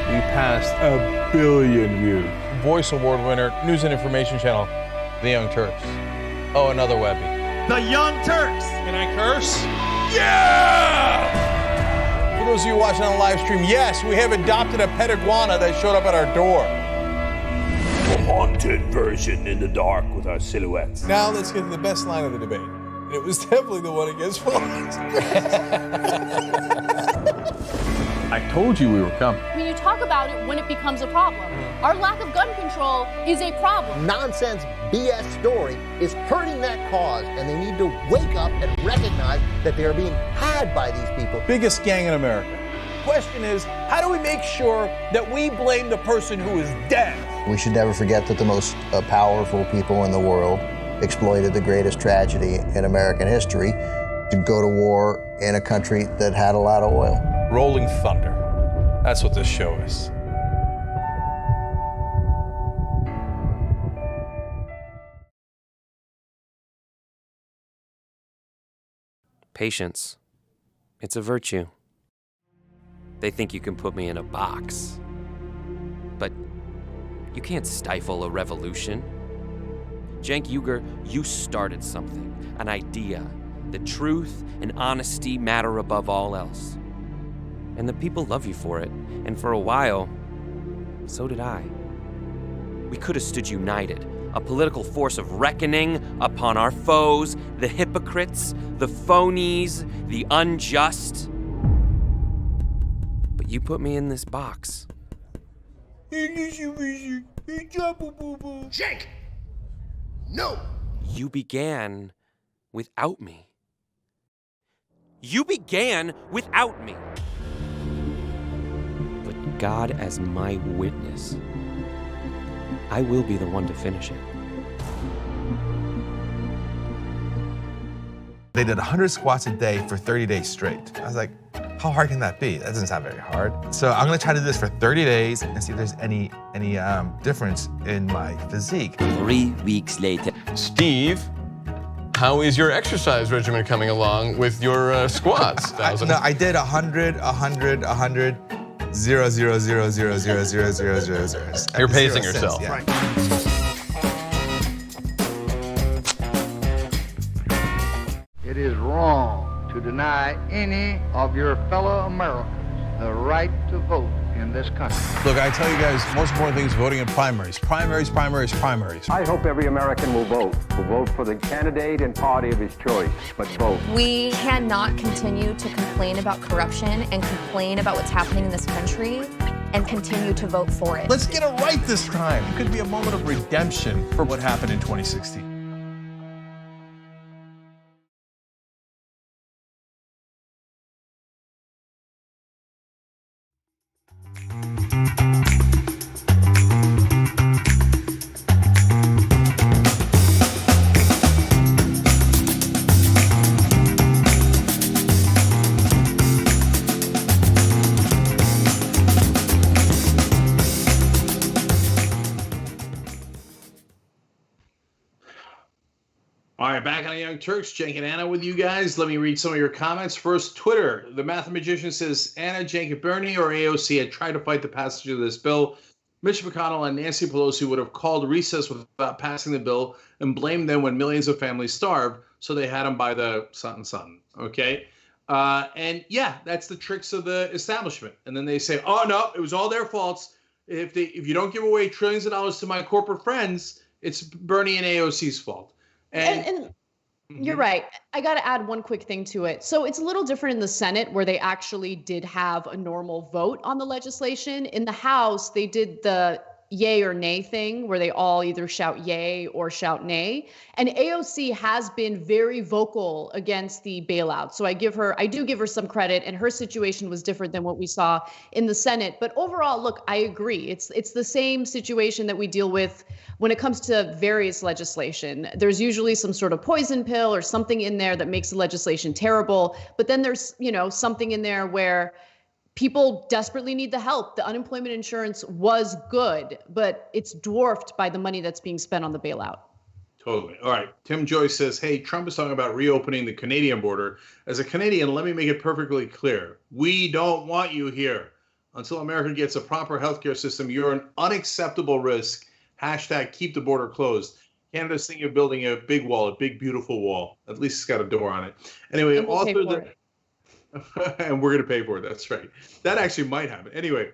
We passed 1 billion views. Voice Award winner, News and Information Channel, The Young Turks. Oh, another Webby. The Young Turks! Can I curse? Yeah! For those of you watching on the live stream, yes, we have adopted a pet iguana that showed up at our door. A haunted version in the dark with our silhouettes. Now let's get to the best line of the debate. And it was definitely the one against Fox. I told you we were coming. I mean, you talk about it when it becomes a problem. Our lack of gun control is a problem. Nonsense BS story is hurting that cause, and they need to wake up and recognize that they are being had by these people. Biggest gang in America. Question is, how do we make sure that we blame the person who is dead? We should never forget that the most powerful people in the world exploited the greatest tragedy in American history to go to war in a country that had a lot of oil. Rolling thunder. That's what this show is. Patience. It's a virtue. They think you can put me in a box. But you can't stifle a revolution. Cenk Uygur, you started something, an idea. That truth and honesty matter above all else. And the people love you for it. And for a while, so did I. We could have stood united, a political force of reckoning upon our foes, the hypocrites, the phonies, the unjust. But you put me in this box. Jake! No! You began without me. You began without me. But God as my witness, I will be the one to finish it. They did 100 squats a day for 30 days straight. I was like, how hard can that be? That doesn't sound very hard. So I'm gonna try to do this for 30 days and see if there's any difference in my physique. 3 weeks later. Steve, how is your exercise regimen coming along with your squats? No, I did 100, 100, 100, 0, 0, 0, 0, 0, 0, 0, 0, 0. You're pacing Zero yourself. Cents, yeah. Right. It is wrong to deny any of your fellow Americans the right to vote in this country. Look, I tell you guys, most important thing is voting in primaries. Primaries, primaries, primaries. I hope every American will vote for the candidate and party of his choice, but vote. We cannot continue to complain about corruption and complain about what's happening in this country and continue to vote for it. Let's get it right this time. It could be a moment of redemption for what happened in 2016. All right, back on the Young Turks, Cenk and Anna with you guys. Let me read some of your comments. First, Twitter. The Mathematician says, Anna, Cenk, Bernie, or AOC had tried to fight the passage of this bill. Mitch McConnell and Nancy Pelosi would have called recess without passing the bill and blamed them when millions of families starved, so they had them by the something. Okay? And yeah, that's the tricks of the establishment. And then they say, oh, no, it was all their faults. If you don't give away trillions of dollars to my corporate friends, it's Bernie and AOC's fault. And you're right. I got to add one quick thing to it. So it's a little different in the Senate, where they actually did have a normal vote on the legislation. In the House, they did the yay or nay thing, where they all either shout yay or shout nay. And AOC has been very vocal against the bailout. So I do give her some credit, and her situation was different than what we saw in the Senate. But overall, look, I agree. It's the same situation that we deal with when it comes to various legislation. There's usually some sort of poison pill or something in there that makes the legislation terrible. But then there's, something in there where people desperately need the help. The unemployment insurance was good, but it's dwarfed by the money that's being spent on the bailout. Totally. All right. Tim Joyce says, hey, Trump is talking about reopening the Canadian border. As a Canadian, let me make it perfectly clear. We don't want you here. Until America gets a proper healthcare system, you're an unacceptable risk. Hashtag keep the border closed. Canada's thinking of building a big wall, a big, beautiful wall. At least it's got a door on it. Anyway, And we'll pay for it. And we're going to pay for it. That's right. That actually might happen. Anyway,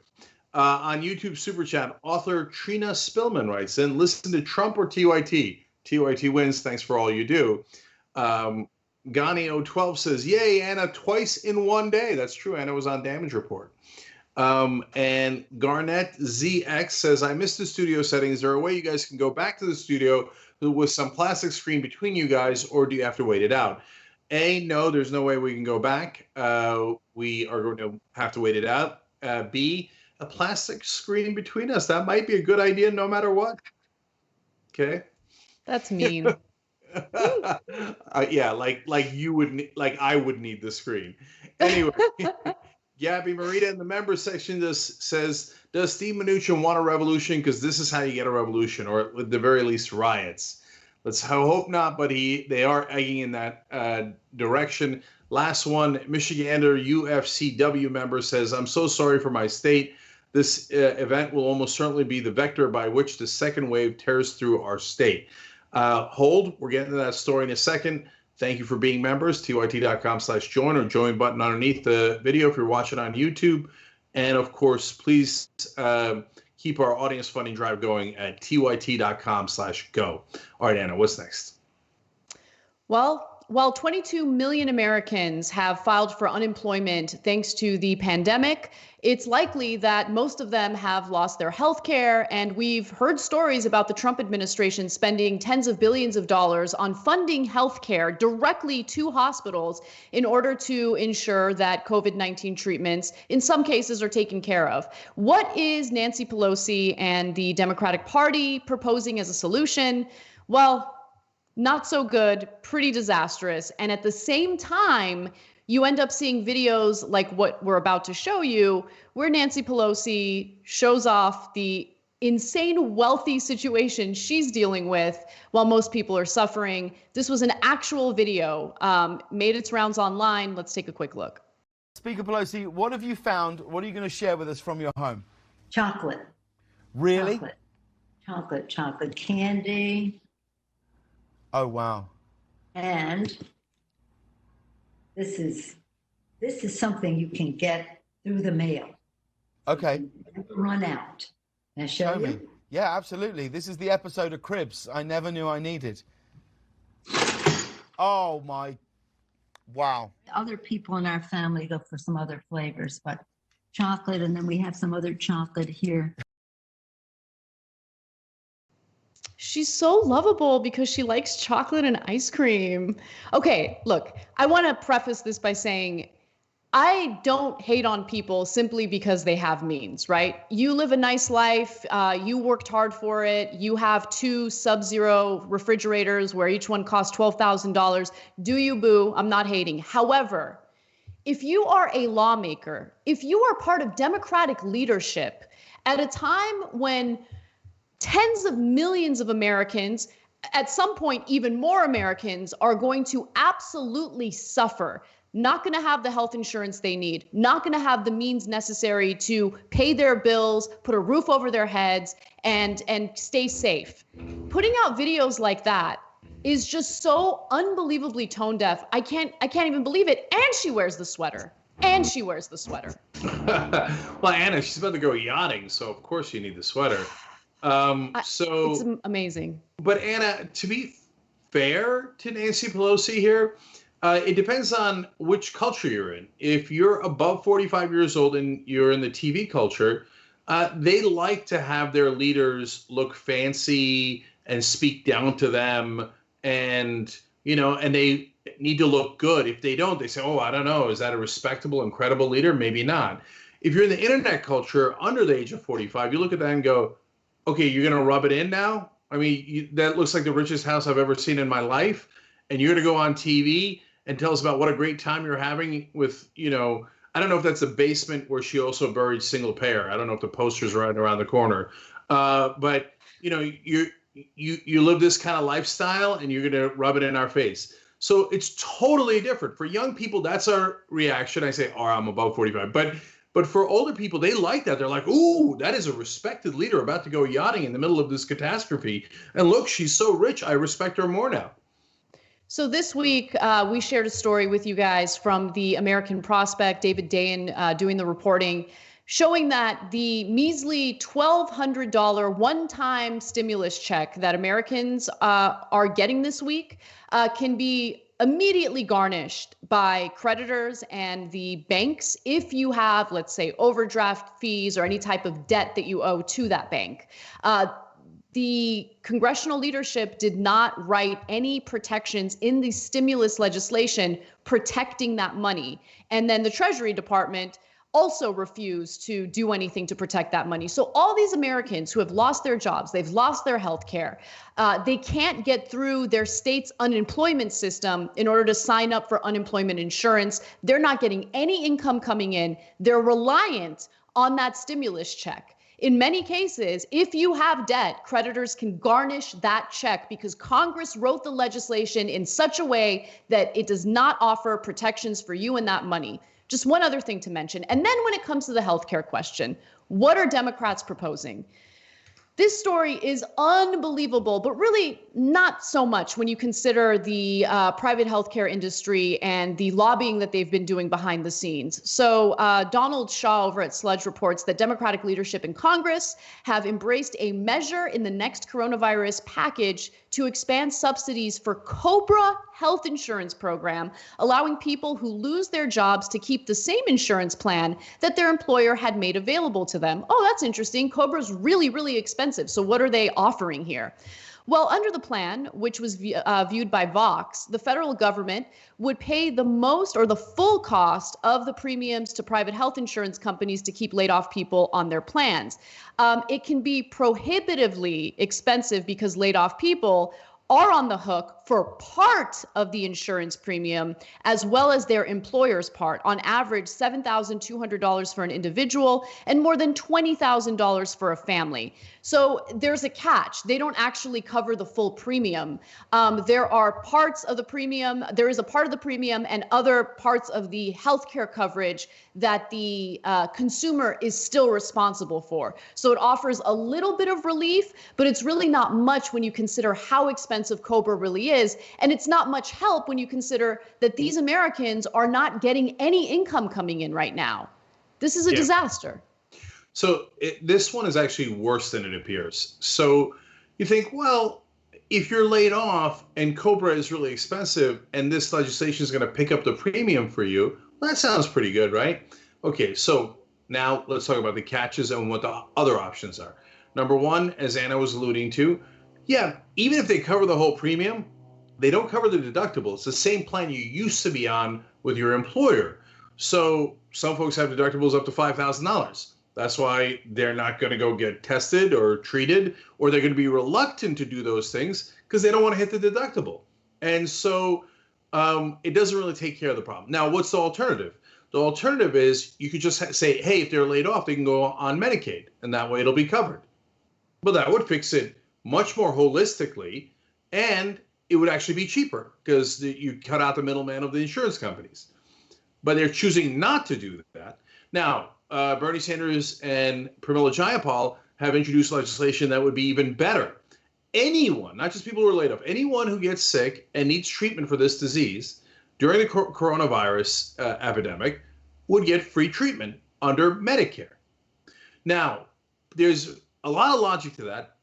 On YouTube Super Chat, author Trina Spillman writes in, listen to Trump or TYT. TYT wins. Thanks for all you do. Gani012 says, yay, Anna, twice in one day. That's true. Anna was on Damage Report. And Garnett ZX says, I missed the studio settings. Is there a way you guys can go back to the studio with some plastic screen between you guys, or do you have to wait it out? A, no, there's no way we can go back. We are going to have to wait it out. B, a plastic screen between us. That might be a good idea no matter what. Okay. That's mean. Yeah, like you would, like I would need the screen. Anyway, Gabby Marita in the members section says, does Steve Mnuchin want a revolution? Because this is how you get a revolution, or at the very least riots. Let's hope not, but they are egging in that direction. Last one, Michigander UFCW member says, I'm so sorry for my state. This event will almost certainly be the vector by which the second wave tears through our state. Hold, we're getting to that story in a second. Thank you for being members, tyt.com/join, or join button underneath the video if you're watching on YouTube. And of course, please keep our audience funding drive going at tyt.com/go. All right, Anna, what's next? Well, while 22 million Americans have filed for unemployment thanks to the pandemic, it's likely that most of them have lost their health care. And we've heard stories about the Trump administration spending tens of billions of dollars on funding health care directly to hospitals in order to ensure that COVID-19 treatments, in some cases, are taken care of. What is Nancy Pelosi and the Democratic Party proposing as a solution? Well, not so good, pretty disastrous. And at the same time, you end up seeing videos like what we're about to show you, where Nancy Pelosi shows off the insane wealthy situation she's dealing with while most people are suffering. This was an actual video, made its rounds online. Let's take a quick look. Speaker Pelosi, what have you found? What are you going to share with us from your home? Chocolate. Really? Chocolate candy. Oh, wow. And this is something you can get through the mail. Okay. You never run out. Can I show you? Me. Yeah, absolutely. This is the episode of Cribs I never knew I needed. Oh, my. Wow. Other people in our family go for some other flavors, but chocolate, and then we have some other chocolate here. She's so lovable because she likes chocolate and ice cream. Okay, look, I want to preface this by saying I don't hate on people simply because they have means, right? You live a nice life. You worked hard for it. You have 2 Sub-Zero refrigerators where each one costs $12,000. Do you, boo? I'm not hating. However, if you are a lawmaker, if you are part of Democratic leadership at a time when tens of millions of Americans, at some point even more Americans, are going to absolutely suffer, not going to have the health insurance they need, not going to have the means necessary to pay their bills, put a roof over their heads, and stay safe. Putting out videos like that is just so unbelievably tone deaf. I can't even believe it. And she wears the sweater. Well, Anna, she's about to go yachting, so of course you need the sweater. It's amazing. But Anna, to be fair to Nancy Pelosi here, it depends on which culture you're in. If you're above 45 years old and you're in the TV culture, they like to have their leaders look fancy and speak down to them, and and they need to look good. If they don't, they say, oh, I don't know, is that a respectable and credible leader? Maybe not. If you're in the internet culture under the age of 45, you look at that and go, okay, you're going to rub it in now? I mean, that looks like the richest house I've ever seen in my life. And you're going to go on TV and tell us about what a great time you're having with, I don't know if that's the basement where she also buried single payer. I don't know if the poster's right around the corner. But, you live this kind of lifestyle and you're going to rub it in our face. So it's totally different. For young people, that's our reaction. I say, oh, I'm above 45. But for older people, they like that. They're like, ooh, that is a respected leader about to go yachting in the middle of this catastrophe. And look, she's so rich. I respect her more now. So this week, we shared a story with you guys from the American Prospect, David Dayen doing the reporting, showing that the measly $1,200 one-time stimulus check that Americans are getting this week can be immediately garnished by creditors and the banks if you have, let's say, overdraft fees or any type of debt that you owe to that bank. The congressional leadership did not write any protections in the stimulus legislation protecting that money. And then the Treasury Department also refused to do anything to protect that money. So all these Americans who have lost their jobs, they've lost their health care, they can't get through their state's unemployment system in order to sign up for unemployment insurance. They're not getting any income coming in. They're reliant on that stimulus check. In many cases, if you have debt, creditors can garnish that check because Congress wrote the legislation in such a way that it does not offer protections for you and that money. Just one other thing to mention. And then when it comes to the healthcare question, what are Democrats proposing? This story is unbelievable, but really not so much when you consider the private healthcare industry and the lobbying that they've been doing behind the scenes. So Donald Shaw over at Sludge reports that Democratic leadership in Congress have embraced a measure in the next coronavirus package to expand subsidies for COBRA health insurance program, allowing people who lose their jobs to keep the same insurance plan that their employer had made available to them. Oh, that's interesting. COBRA's really, really expensive. So what are they offering here? Well, under the plan, which was viewed by Vox, the federal government would pay the most or the full cost of the premiums to private health insurance companies to keep laid off people on their plans. It can be prohibitively expensive because laid off people are on the hook for part of the insurance premium as well as their employer's part. On average, $7,200 for an individual and more than $20,000 for a family. So there's a catch. They don't actually cover the full premium. There are parts of the premium. There is a part of the premium and other parts of the healthcare coverage that the consumer is still responsible for. So it offers a little bit of relief, but it's really not much when you consider how expensive COBRA really is. And it's not much help when you consider that these Americans are not getting any income coming in right now. This is a disaster. So this one is actually worse than it appears. So you think, well, if you're laid off and COBRA is really expensive and this legislation is going to pick up the premium for you, well, that sounds pretty good, right? Okay, so now let's talk about the catches and what the other options are. Number one, as Anna was alluding to, yeah, even if they cover the whole premium, they don't cover the deductible. It's the same plan you used to be on with your employer. So some folks have deductibles up to $5,000. That's why they're not going to go get tested or treated, or they're going to be reluctant to do those things because they don't want to hit the deductible. And so it doesn't really take care of the problem. Now, what's the alternative? The alternative is you could just say, hey, if they're laid off, they can go on Medicaid, and that way it'll be covered. But that would fix it much more holistically, and it would actually be cheaper because you cut out the middleman of the insurance companies. But they're choosing not to do that. Now, Bernie Sanders and Pramila Jayapal have introduced legislation that would be even better. Anyone, not just people who are laid off, anyone who gets sick and needs treatment for this disease during the coronavirus epidemic would get free treatment under Medicare. Now, there's a lot of logic to that.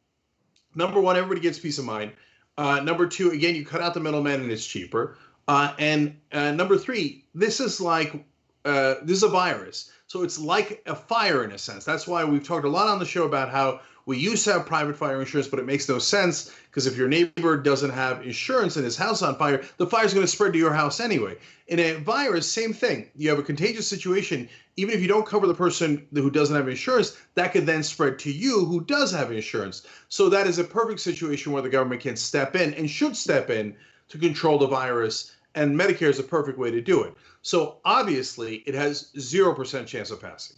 Number one, everybody gets peace of mind. Number two, again, you cut out the middleman and it's cheaper. And number three, this is like this is a virus. So it's like a fire in a sense. That's why we've talked a lot on the show about how we used to have private fire insurance, but it makes no sense because if your neighbor doesn't have insurance and his house on fire, the fire is going to spread to your house anyway. In a virus, same thing. You have a contagious situation. Even if you don't cover the person who doesn't have insurance, that could then spread to you who does have insurance. So that is a perfect situation where the government can step in and should step in to control the virus. And Medicare is a perfect way to do it. So obviously, it has 0% chance of passing.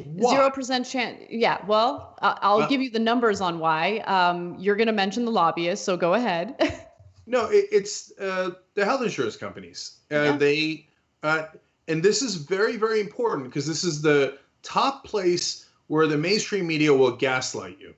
Why? 0% chance. Yeah, well, I'll give you the numbers on why. You're going to mention the lobbyists, so go ahead. No, it's the health insurance companies. They and this is very, very important because this is the top place where the mainstream media will gaslight you.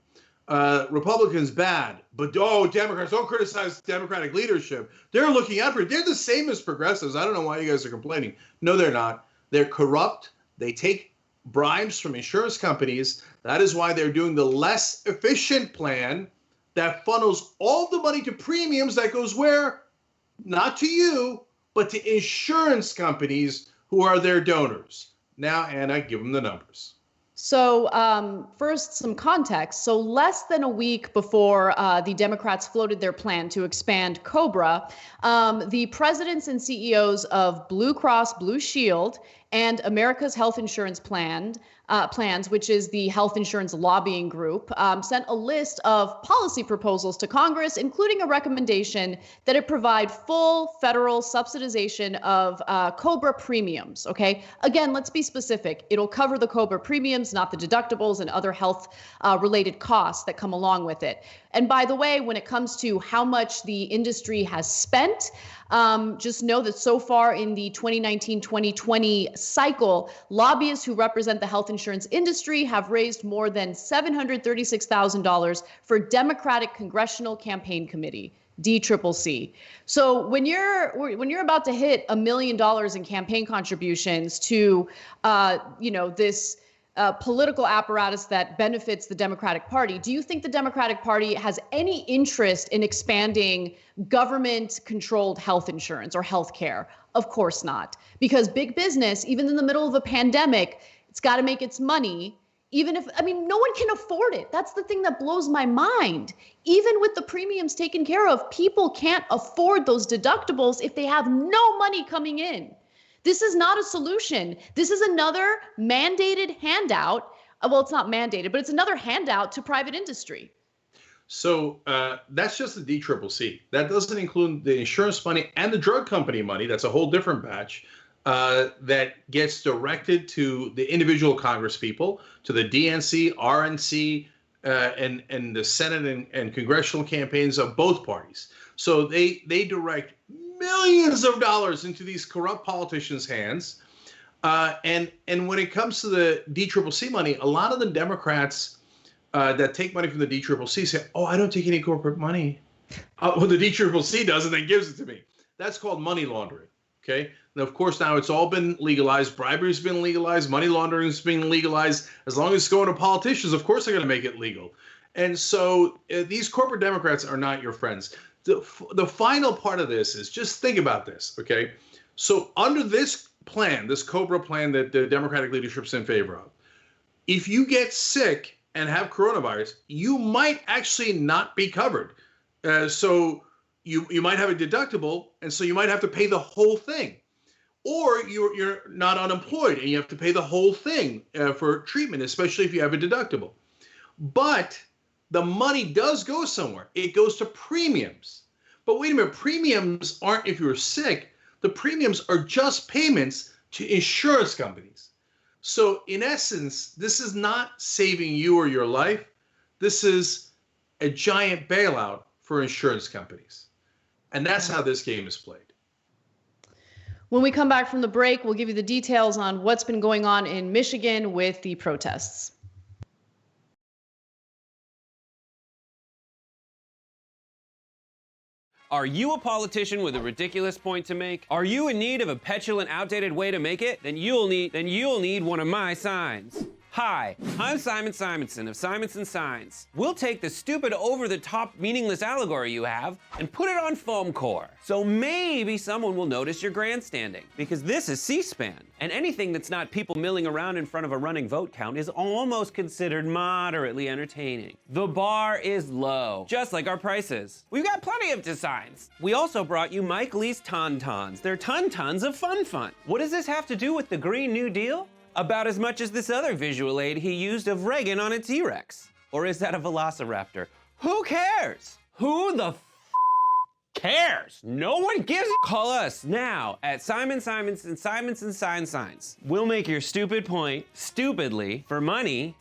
Republicans bad, but Democrats, don't criticize Democratic leadership. They're looking out for it. They're the same as progressives. I don't know why you guys are complaining. No, they're not. They're corrupt. They take bribes from insurance companies. That is why they're doing the less efficient plan that funnels all the money to premiums that goes where? Not to you, but to insurance companies who are their donors. Now, Anna, give them the numbers. So first, some context. So less than a week before the Democrats floated their plan to expand COBRA, the presidents and CEOs of Blue Cross Blue Shield and America's Health Insurance Plans, which is the health insurance lobbying group, sent a list of policy proposals to Congress, including a recommendation that it provide full federal subsidization of COBRA premiums. Okay, again, let's be specific. It'll cover the COBRA premiums, not the deductibles and other health related costs that come along with it. And by the way, when it comes to how much the industry has spent, just know that so far in the 2019-2020 cycle, lobbyists who represent the health insurance industry have raised more than $736,000 for Democratic Congressional Campaign Committee, DCCC. So when you're about to hit $1 million in campaign contributions to, this political apparatus that benefits the Democratic Party, do you think the Democratic Party has any interest in expanding government-controlled health insurance or health care? Of course not. Because big business, even in the middle of a pandemic, it's got to make its money. No one can afford it. That's the thing that blows my mind. Even with the premiums taken care of, people can't afford those deductibles if they have no money coming in. This is not a solution. This is another mandated handout. Well, it's not mandated, but it's another handout to private industry. So that's just the DCCC. That doesn't include the insurance money and the drug company money. That's a whole different batch that gets directed to the individual Congress people, to the DNC, RNC, and the Senate and congressional campaigns of both parties. So they direct millions of dollars into these corrupt politicians' hands. And when it comes to the DCCC money, a lot of the Democrats that take money from the DCCC say, oh, I don't take any corporate money. Well, the DCCC does and then gives it to me. That's called money laundering. Okay. Now, of course, now it's all been legalized. Bribery's been legalized. Money laundering is being legalized. As long as it's going to politicians, of course, they're going to make it legal. And so these corporate Democrats are not your friends. The final part of this is just think about this, okay? So under this plan, this COBRA plan that the Democratic leadership's in favor of, if you get sick and have coronavirus, you might actually not be covered. So you might have a deductible, and so you might have to pay the whole thing. Or you're not unemployed, and you have to pay the whole thing for treatment, especially if you have a deductible. But the money does go somewhere. It goes to premiums. But wait a minute, premiums aren't if you're sick. The premiums are just payments to insurance companies. So in essence, this is not saving you or your life. This is a giant bailout for insurance companies. And that's how this game is played. When we come back from the break, we'll give you the details on what's been going on in Michigan with the protests. Are you a politician with a ridiculous point to make? Are you in need of a petulant, outdated way to make it? Then you'll need one of my signs. Hi, I'm Simon Simonson of Simonson Signs. We'll take the stupid, over-the-top, meaningless allegory you have and put it on foam core. So maybe someone will notice your grandstanding. Because this is C-SPAN, and anything that's not people milling around in front of a running vote count is almost considered moderately entertaining. The bar is low, just like our prices. We've got plenty of designs. We also brought you Mike Lee's Tauntauns. They're tons of fun. What does this have to do with the Green New Deal? About as much as this other visual aid he used of Reagan on a T-Rex. Or is that a velociraptor? Who cares? Who the cares? No one gives a. Call us now at Simon Simonson Signs. We'll make your stupid point stupidly for money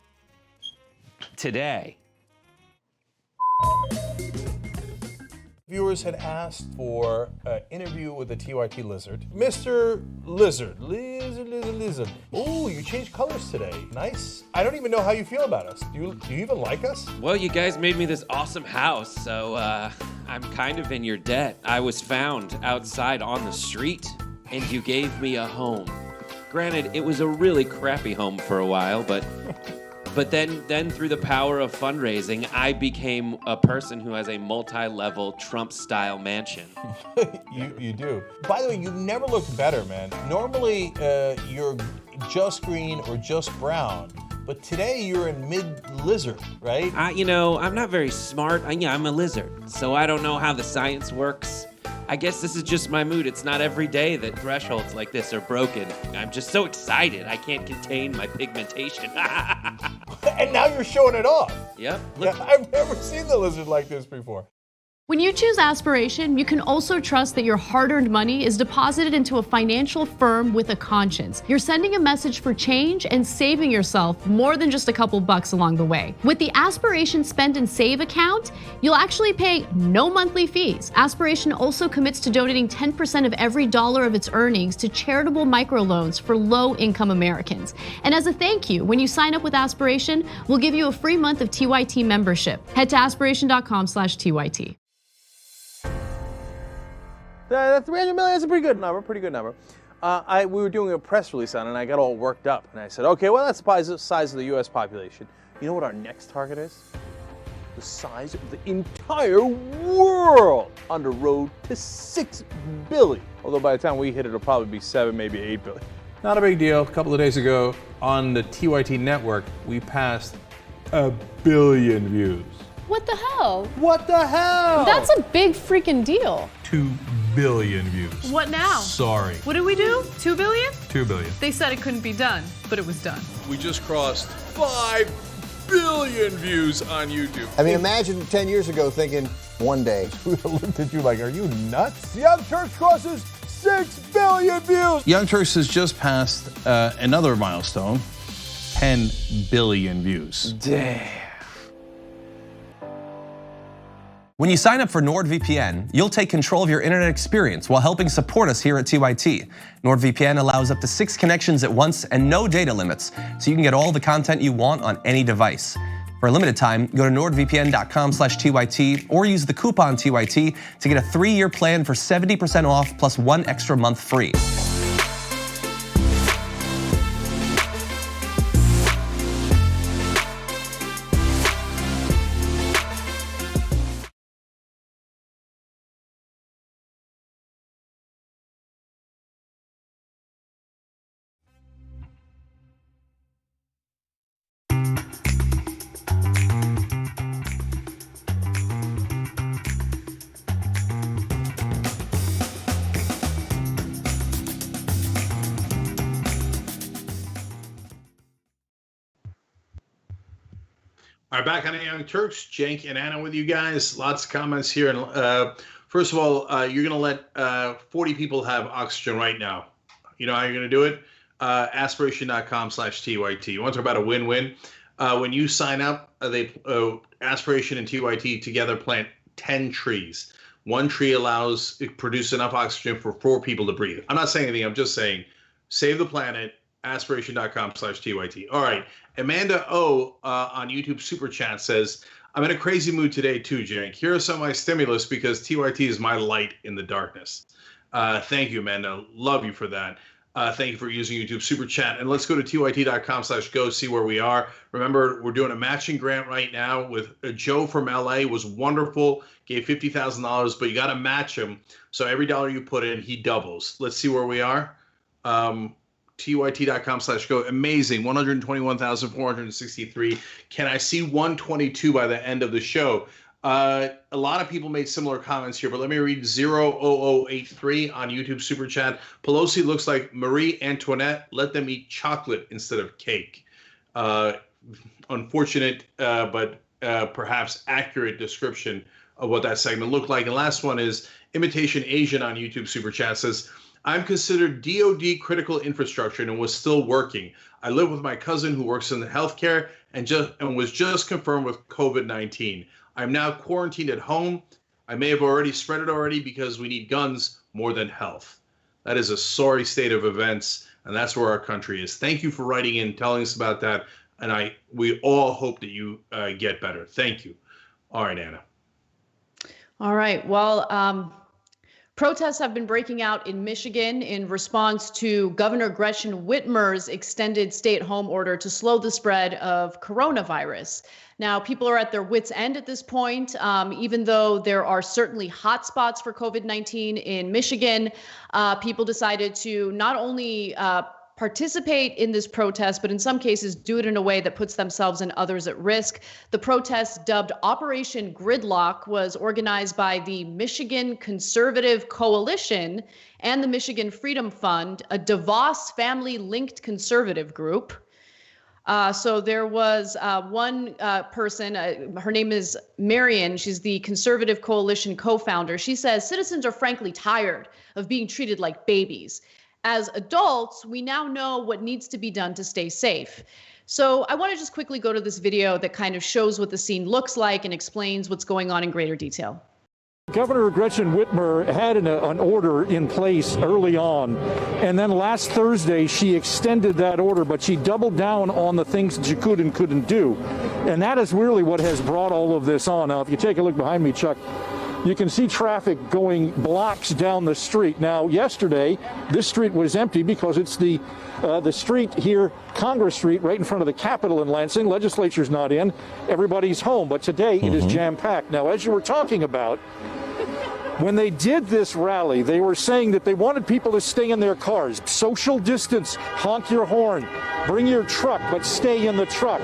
today. Viewers had asked for an interview with the TYT lizard. Mr. Lizard. Oh, you changed colors today. Nice. I don't even know how you feel about us. Do you even like us? Well, you guys made me this awesome house, so I'm kind of in your debt. I was found outside on the street, and you gave me a home. Granted, it was a really crappy home for a while, but then through the power of fundraising, I became a person who has a multi-level Trump-style mansion. You do. By the way, you never looked better, man. Normally, you're just green or just brown, but today you're in mid-lizard, right? I'm not very smart. I'm a lizard, so I don't know how the science works. I guess this is just my mood. It's not every day that thresholds like this are broken. I'm just so excited. I can't contain my pigmentation. And now you're showing it off. Yep. Yeah, I've never seen the lizard like this before. When you choose Aspiration, you can also trust that your hard-earned money is deposited into a financial firm with a conscience. You're sending a message for change and saving yourself more than just a couple bucks along the way. With the Aspiration Spend and Save account, you'll actually pay no monthly fees. Aspiration also commits to donating 10% of every dollar of its earnings to charitable microloans for low-income Americans. And as a thank you, when you sign up with Aspiration, we'll give you a free month of TYT membership. Head to aspiration.com/TYT. That 300 million is a pretty good number. We were doing a press release on it, and I got all worked up. And I said, okay, well, that's the size of the U.S. population. You know what our next target is? The size of the entire world on the road to 6 billion. Although by the time we hit it, it'll probably be 7, maybe 8 billion. Not a big deal. A couple of days ago on the TYT network, we passed 1 billion views. What the hell? What the hell? That's a big freaking deal. 2 billion views. What now? Sorry. What did we do? 2 billion? 2 billion. They said it couldn't be done, but it was done. We just crossed 5 billion views on YouTube. I mean, imagine 10 years ago thinking one day. We looked at you like, are you nuts? Young Turks crosses 6 billion views. Young Turks has just passed another milestone, 10 billion views. Damn. When you sign up for NordVPN, you'll take control of your internet experience while helping support us here at TYT. NordVPN allows up to 6 connections at once and no data limits, so you can get all the content you want on any device. For a limited time, go to nordvpn.com/TYT or use the coupon TYT to get a 3-year plan for 70% off plus 1 extra month free. All right, back on the Young Turks. Cenk and Anna with you guys. Lots of comments here. And first of all, you're going to let 40 people have oxygen right now. You know how you're going to do it? Aspiration.com/TYT. You want to talk about a win-win? When you sign up, Aspiration and TYT together plant 10 trees. 1 tree allows it produce enough oxygen for 4 people to breathe. I'm not saying anything. I'm just saying save the planet. Aspiration.com/TYT. All right. Amanda O on YouTube Super Chat says, I'm in a crazy mood today too, Cenk. Here are some of my stimulus because TYT is my light in the darkness. Thank you, Amanda. Love you for that. Thank you for using YouTube Super Chat. And let's go to TYT.com/go, see where we are. Remember, we're doing a matching grant right now with Joe from LA. Was wonderful. Gave $50,000, but you got to match him. So every dollar you put in, he doubles. Let's see where we are. TYT.com/go. Amazing. 121,463. Can I see 122 by the end of the show? A lot of people made similar comments here, but let me read 00083 on YouTube Super Chat. Pelosi looks like Marie Antoinette. Let them eat chocolate instead of cake. Unfortunate, but perhaps accurate description of what that segment looked like. And last one is Imitation Asian on YouTube Super Chat says, I'm considered DOD critical infrastructure and was still working. I live with my cousin who works in the healthcare and was just confirmed with COVID-19. I'm now quarantined at home. I may have already spread it already because we need guns more than health. That is a sorry state of events, and that's where our country is. Thank you for writing in, telling us about that, and we all hope that you get better. Thank you. All right, Anna. All right. Well, Protests have been breaking out in Michigan in response to Governor Gretchen Whitmer's extended stay-at-home order to slow the spread of coronavirus. Now, people are at their wits' end at this point, even though there are certainly hotspots for COVID-19 in Michigan. People decided to not only participate in this protest, but in some cases do it in a way that puts themselves and others at risk. The protest, dubbed Operation Gridlock, was organized by the Michigan Conservative Coalition and the Michigan Freedom Fund, a DeVos family-linked conservative group. So there was one person, her name is Marion. She's the Conservative Coalition co-founder. She says, citizens are frankly tired of being treated like babies. As adults, we now know what needs to be done to stay safe. So I want to just quickly go to this video that kind of shows what the scene looks like and explains what's going on in greater detail. Governor Gretchen Whitmer had an order in place early on, and then last Thursday she extended that order, but she doubled down on the things that you could and couldn't do. And that is really what has brought all of this on. Now, if you take a look behind me, Chuck, you can see traffic going blocks down the street. Now, yesterday, this street was empty because it's the street here, Congress Street, right in front of the Capitol in Lansing. Legislature's not in. Everybody's home. But today, it is jam-packed. Now, as you were talking about, when they did this rally, they were saying that they wanted people to stay in their cars. Social distance, honk your horn, bring your truck, but stay in the truck.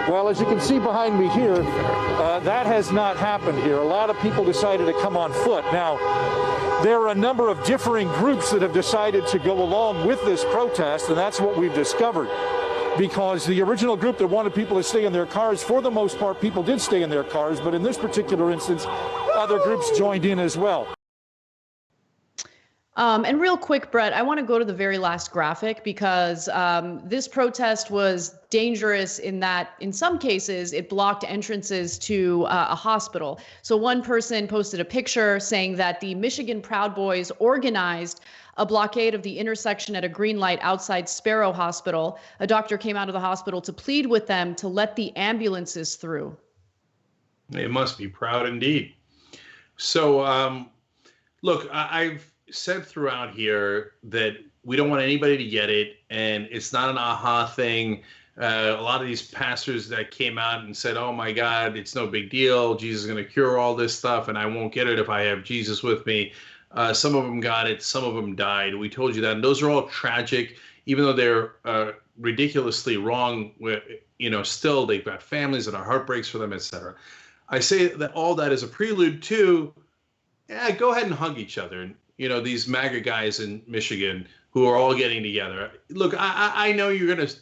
Well, as you can see behind me here, that has not happened here. A lot of people decided to come on foot. Now, there are a number of differing groups that have decided to go along with this protest, and that's what we've discovered. Because the original group that wanted people to stay in their cars, for the most part, people did stay in their cars, but in this particular instance, other groups joined in as well. And real quick, Brett, I want to go to the very last graphic because this protest was dangerous in that, in some cases, it blocked entrances to a hospital. So one person posted a picture saying that the Michigan Proud Boys organized a blockade of the intersection at a green light outside Sparrow Hospital. A doctor came out of the hospital to plead with them to let the ambulances through. They must be proud indeed. So, look, I've said throughout here that we don't want anybody to get it, and it's not an aha thing. A lot of these pastors that came out and said, oh my God, it's no big deal. Jesus is going to cure all this stuff, and I won't get it if I have Jesus with me. Some of them got it. Some of them died. We told you that. And those are all tragic, even though they're ridiculously wrong. Still, they've got families and our heart breaks for them, etc. I say that all that is a prelude to, go ahead and hug each other. These MAGA guys in Michigan who are all getting together. Look, I know you're going to,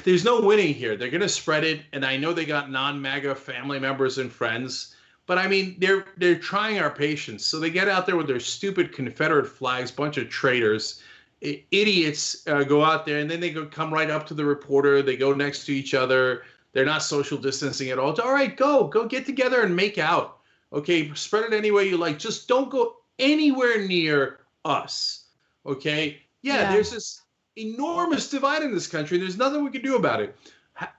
there's no winning here. They're going to spread it. And I know they got non-MAGA family members and friends. But I mean, they're trying our patience. So they get out there with their stupid Confederate flags, bunch of traitors, idiots go out there, and then they come right up to the reporter. They go next to each other. They're not social distancing at all. It's all right, go get together and make out. Okay, spread it any way you like. Just don't go anywhere near us. Okay? Yeah, there's this enormous divide in this country. There's nothing we can do about it.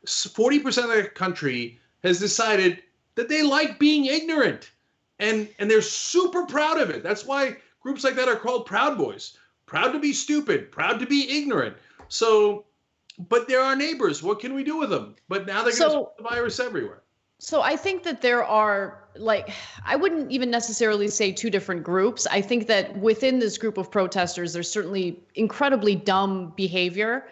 40% of the country has decided that they like being ignorant, and they're super proud of it. That's why groups like that are called Proud Boys. Proud to be stupid, proud to be ignorant. So, but they're our neighbors. What can we do with them? But now they're going to spread the virus everywhere. So I think that there are, I wouldn't even necessarily say two different groups. I think that within this group of protesters, there's certainly incredibly dumb behavior.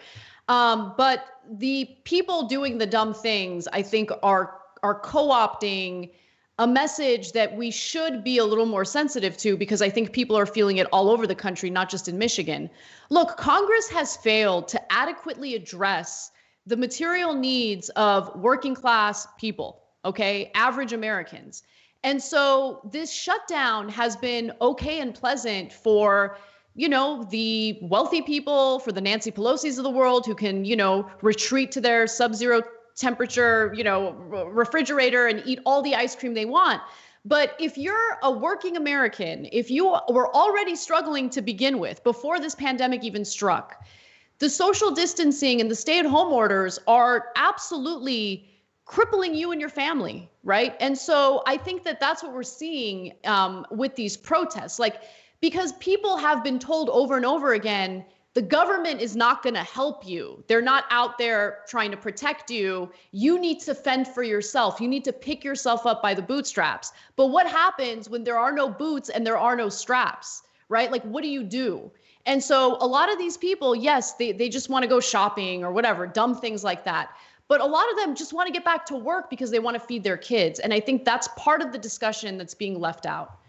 But the people doing the dumb things, I think, are co-opting a message that we should be a little more sensitive to, because I think people are feeling it all over the country, not just in Michigan. Look, Congress has failed to adequately address the material needs of working class people, okay, average Americans. And so this shutdown has been okay and pleasant for, the wealthy people, for the Nancy Pelosi's of the world who can, retreat to their sub-zero temperature, refrigerator and eat all the ice cream they want. But if you're a working American, if you were already struggling to begin with before this pandemic even struck, the social distancing and the stay-at-home orders are absolutely crippling you and your family, right? And so I think that that's what we're seeing with these protests, like, because people have been told over and over again, the government is not going to help you. They're not out there trying to protect you. You need to fend for yourself. You need to pick yourself up by the bootstraps. But what happens when there are no boots and there are no straps, right? Like, what do you do? And so a lot of these people, yes, they just want to go shopping or whatever, dumb things like that. But a lot of them just want to get back to work because they want to feed their kids. And I think that's part of the discussion that's being left out.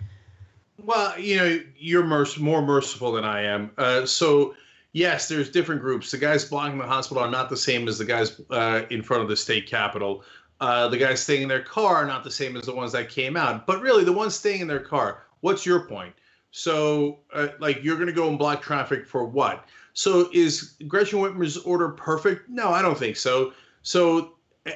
Well, you're more merciful than I am. So yes, there's different groups. The guys blocking the hospital are not the same as the guys in front of the state capitol. The guys staying in their car are not the same as the ones that came out. But really, the ones staying in their car, what's your point? So, you're going to go and block traffic for what? So is Gretchen Whitmer's order perfect? No, I don't think so. So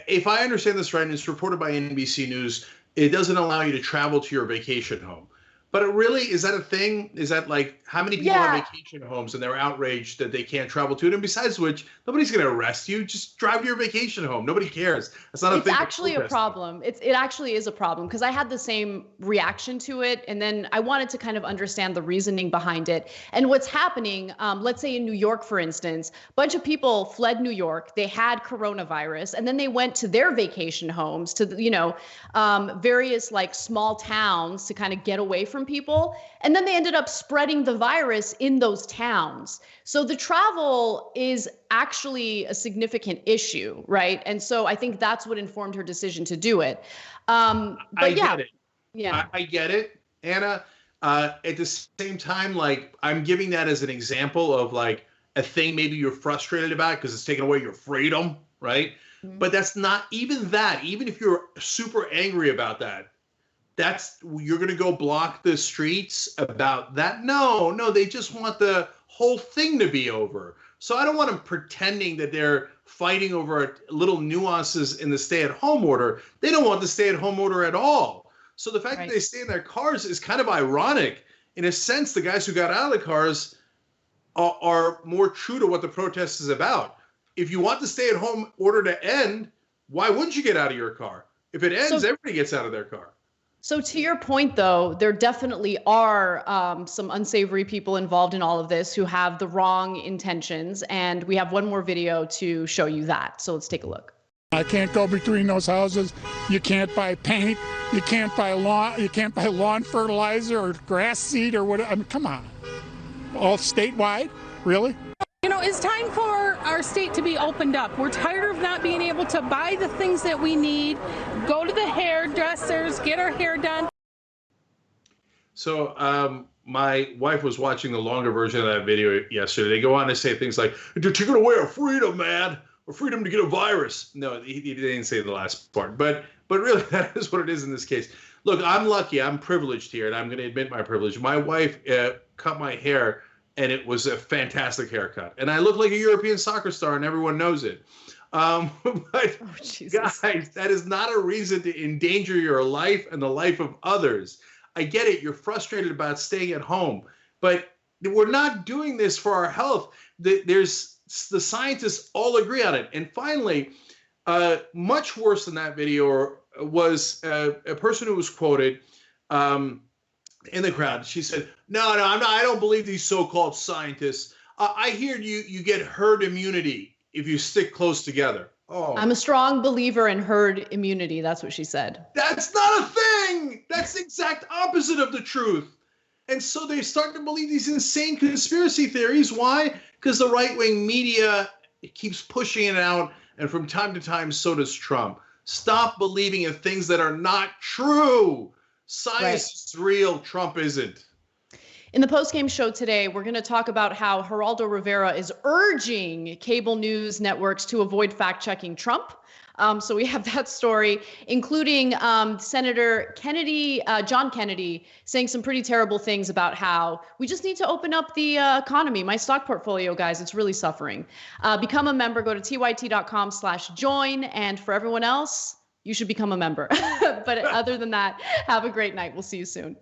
if I understand this right, and it's reported by NBC News, it doesn't allow you to travel to your vacation home. But is that a thing? Is that how many people have vacation homes and they're outraged that they can't travel to it? And besides which, nobody's going to arrest you. Just drive to your vacation home. Nobody cares. That's not a thing. It's actually a problem. It actually is a problem because I had the same reaction to it. And then I wanted to kind of understand the reasoning behind it. And what's happening, let's say in New York, for instance, a bunch of people fled New York. They had coronavirus and then they went to their vacation homes to, various small towns to kind of get away from people. And then they ended up spreading the virus in those towns. So the travel is actually a significant issue, right? And so I think that's what informed her decision to do it. I get it. Yeah, I get it, Anna. At the same time, I'm giving that as an example of a thing maybe you're frustrated about because it's taking away your freedom, right? Mm-hmm. But that's not even that. Even if you're super angry about that, you're going to go block the streets about that? No, they just want the whole thing to be over. So I don't want them pretending that they're fighting over little nuances in the stay-at-home order. They don't want the stay-at-home order at all. So the fact that they stay in their cars is kind of ironic. In a sense, the guys who got out of the cars are more true to what the protest is about. If you want the stay-at-home order to end, why wouldn't you get out of your car? If it ends, everybody gets out of their car. So to your point, though, there definitely are some unsavory people involved in all of this who have the wrong intentions. And we have one more video to show you that. So let's take a look. I can't go between those houses. You can't buy paint. You can't buy lawn fertilizer or grass seed or whatever. I mean, come on. All statewide? Really? It's time for our state to be opened up. We're tired of not being able to buy the things that we need, go to the hairdressers, get our hair done. So my wife was watching the longer version of that video yesterday. They go on to say things like, "They're taking away our freedom, man, or freedom to get a virus." No, he didn't say the last part. But really, that is what it is in this case. Look, I'm lucky. I'm privileged here, and I'm going to admit my privilege. My wife cut my hair, and it was a fantastic haircut. And I look like a European soccer star, and everyone knows it. But guys, that is not a reason to endanger your life and the life of others. I get it. You're frustrated about staying at home, but we're not doing this for our health. The scientists all agree on it. And finally, much worse than that video was a person who was quoted in the crowd. She said, no, I don't believe these so-called scientists. I hear you get herd immunity if you stick close together. Oh, I'm a strong believer in herd immunity. That's what she said. That's not a thing. That's the exact opposite of the truth. And so they start to believe these insane conspiracy theories. Why? Because the right-wing media keeps pushing it out, and from time to time, so does Trump. Stop believing in things that are not true. Science is real. Trump isn't. In the post-game show today, we're going to talk about how Geraldo Rivera is urging cable news networks to avoid fact-checking Trump. So we have that story, including Senator Kennedy, John Kennedy, saying some pretty terrible things about how we just need to open up the economy. My stock portfolio, guys, it's really suffering. Become a member. Go to tyt.com/join. And for everyone else, you should become a member. But other than that, have a great night. We'll see you soon.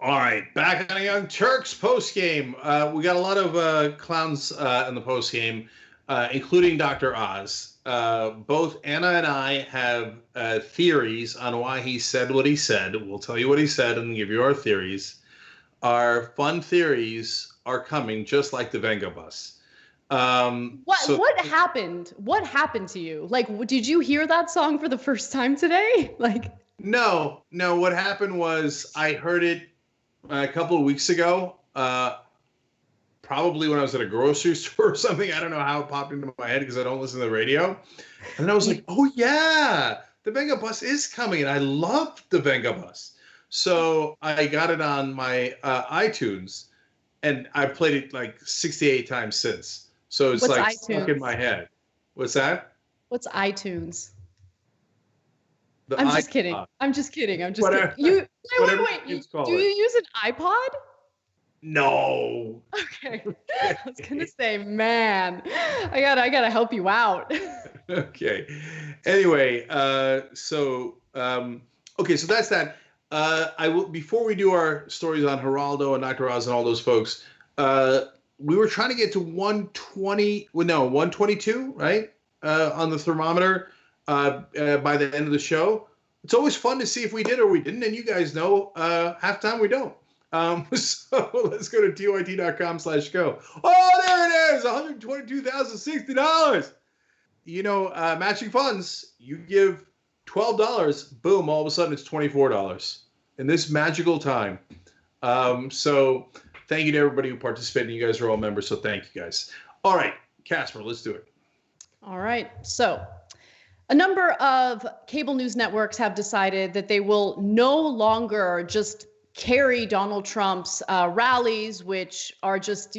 All right, back on a Young Turks post game. We got a lot of clowns in the post game, including Dr. Oz. Both Anna and I have theories on why he said what he said. We'll tell you what he said and give you our theories. Our fun theories are coming, just like the Venga bus. What happened? What happened to you? Like, did you hear that song for the first time today? No. What happened was I heard it a couple of weeks ago, probably when I was at a grocery store or something. I don't know how it popped into my head because I don't listen to the radio. And then I was like, oh yeah, the Venga bus is coming. And I love the Venga bus. So I got it on my iTunes and I've played it like 68 times since. So it's stuck in my head. What's that? What's iTunes? I'm just kidding. I'm just kidding. Wait. Do you use an iPod? No. Okay. I was gonna say, man, I gotta help you out. Okay. Anyway, so that's that. I will, before we do our stories on Geraldo and Dr. Oz and all those folks, we were trying to get to 122, right? On the thermometer. By the end of the show. It's always fun to see if we did or we didn't, and you guys know half time we don't. So let's go to TYT.com/go. Oh, there it is, $122,060. You know, matching funds, you give $12, boom, all of a sudden it's $24 in this magical time. So thank you to everybody who participated. You guys are all members, so thank you guys. All right, Casper, let's do it. All right, so a number of cable news networks have decided that they will no longer just carry Donald Trump's rallies, which are just,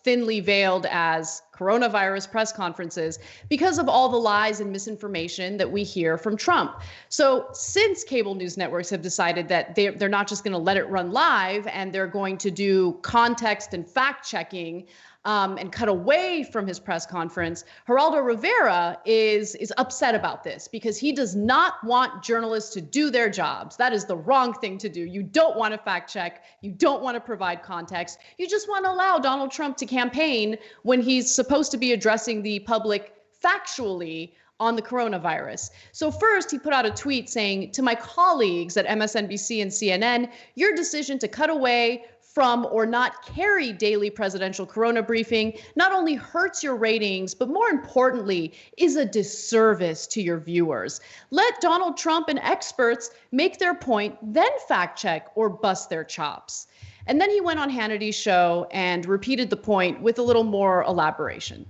thinly veiled as coronavirus press conferences, because of all the lies and misinformation that we hear from Trump. So since cable news networks have decided that they're not just going to let it run live and they're going to do context and fact checking, and cut away from his press conference, Geraldo Rivera is upset about this because he does not want journalists to do their jobs. That is the wrong thing to do. You don't want to fact check. You don't want to provide context. You just want to allow Donald Trump to campaign when he's supposed to be addressing the public factually on the coronavirus. So first, he put out a tweet saying, to my colleagues at MSNBC and CNN, your decision to cut away from or not carry daily presidential corona briefing not only hurts your ratings, but more importantly, is a disservice to your viewers. Let Donald Trump and experts make their point, then fact check or bust their chops. And then he went on Hannity's show and repeated the point with a little more elaboration.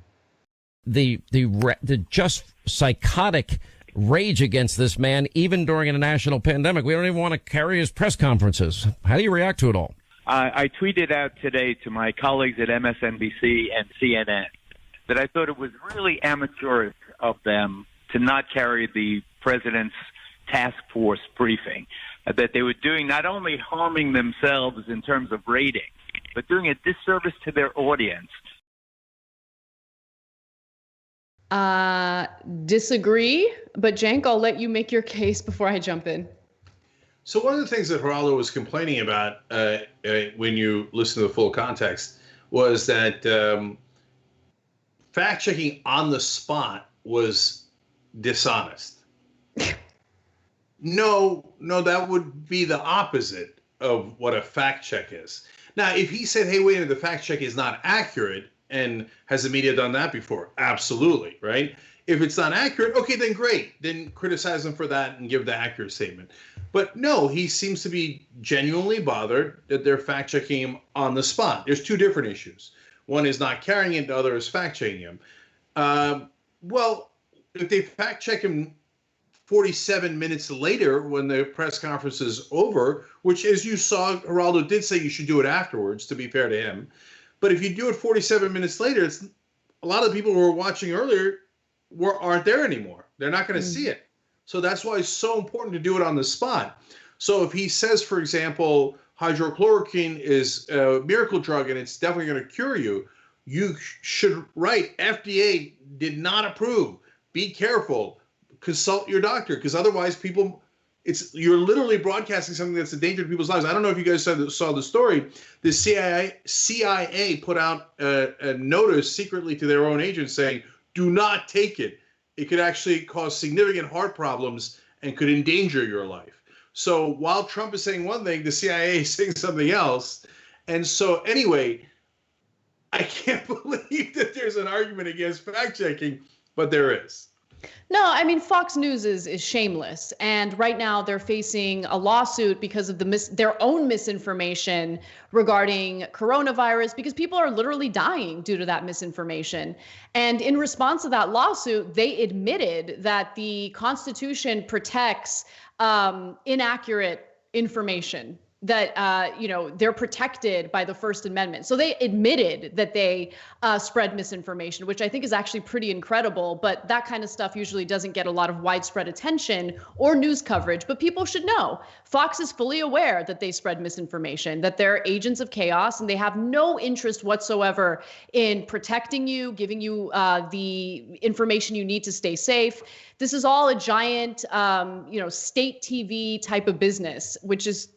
The just psychotic rage against this man, even during a national pandemic. We don't even want to carry his press conferences. How do you react to it all? I tweeted out today to my colleagues at MSNBC and CNN that I thought it was really amateurish of them to not carry the president's task force briefing, that they were doing not only harming themselves in terms of rating, but doing a disservice to their audience. Disagree, but Cenk, I'll let you make your case before I jump in. So one of the things that Geraldo was complaining about when you listen to the full context was that fact-checking on the spot was dishonest. No, that would be the opposite of what a fact check is. Now, if he said, hey, wait a minute, the fact check is not accurate, and has the media done that before? Absolutely, right? If it's not accurate, okay, then great. Then criticize him for that and give the accurate statement. But no, he seems to be genuinely bothered that they're fact-checking him on the spot. There's two different issues. One is not carrying it, the other is fact-checking him. Well, if they fact-check him 47 minutes later when the press conference is over, which, as you saw, Geraldo did say you should do it afterwards, to be fair to him. But if you do it 47 minutes later, it's a lot of the people who were watching earlier aren't there anymore. They're not going to see it. So that's why it's so important to do it on the spot. So if he says, for example, hydrochloroquine is a miracle drug and it's definitely going to cure you, you should write, FDA did not approve. Be careful. Consult your doctor, because otherwise you're literally broadcasting something that's a danger to people's lives. I don't know if you guys saw the story. The CIA put out a notice secretly to their own agents saying, do not take it. It could actually cause significant heart problems and could endanger your life. So while Trump is saying one thing, the CIA is saying something else. And so anyway, I can't believe that there's an argument against fact-checking, but there is. No, I mean, Fox News is shameless. And right now they're facing a lawsuit because of their own misinformation regarding coronavirus, because people are literally dying due to that misinformation. And in response to that lawsuit, they admitted that the Constitution protects inaccurate information, that, they're protected by the First Amendment. So they admitted that they spread misinformation, which I think is actually pretty incredible. But that kind of stuff usually doesn't get a lot of widespread attention or news coverage. But people should know Fox is fully aware that they spread misinformation, that they're agents of chaos, and they have no interest whatsoever in protecting you, giving you the information you need to stay safe. This is all a giant, state TV type of business, which is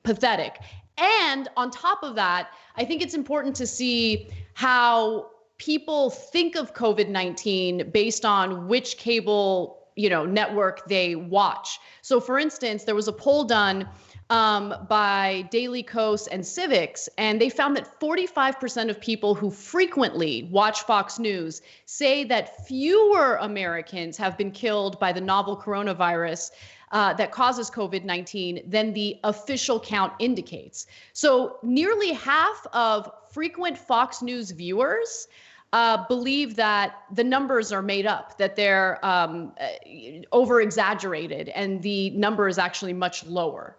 pathetic. And on top of that, I think it's important to see how people think of COVID-19 based on which cable, network they watch. So for instance, there was a poll done by Daily Kos and Civics, and they found that 45% of people who frequently watch Fox News say that fewer Americans have been killed by the novel coronavirus that causes COVID-19 than the official count indicates. So nearly half of frequent Fox News viewers believe that the numbers are made up, that they're over-exaggerated, and the number is actually much lower.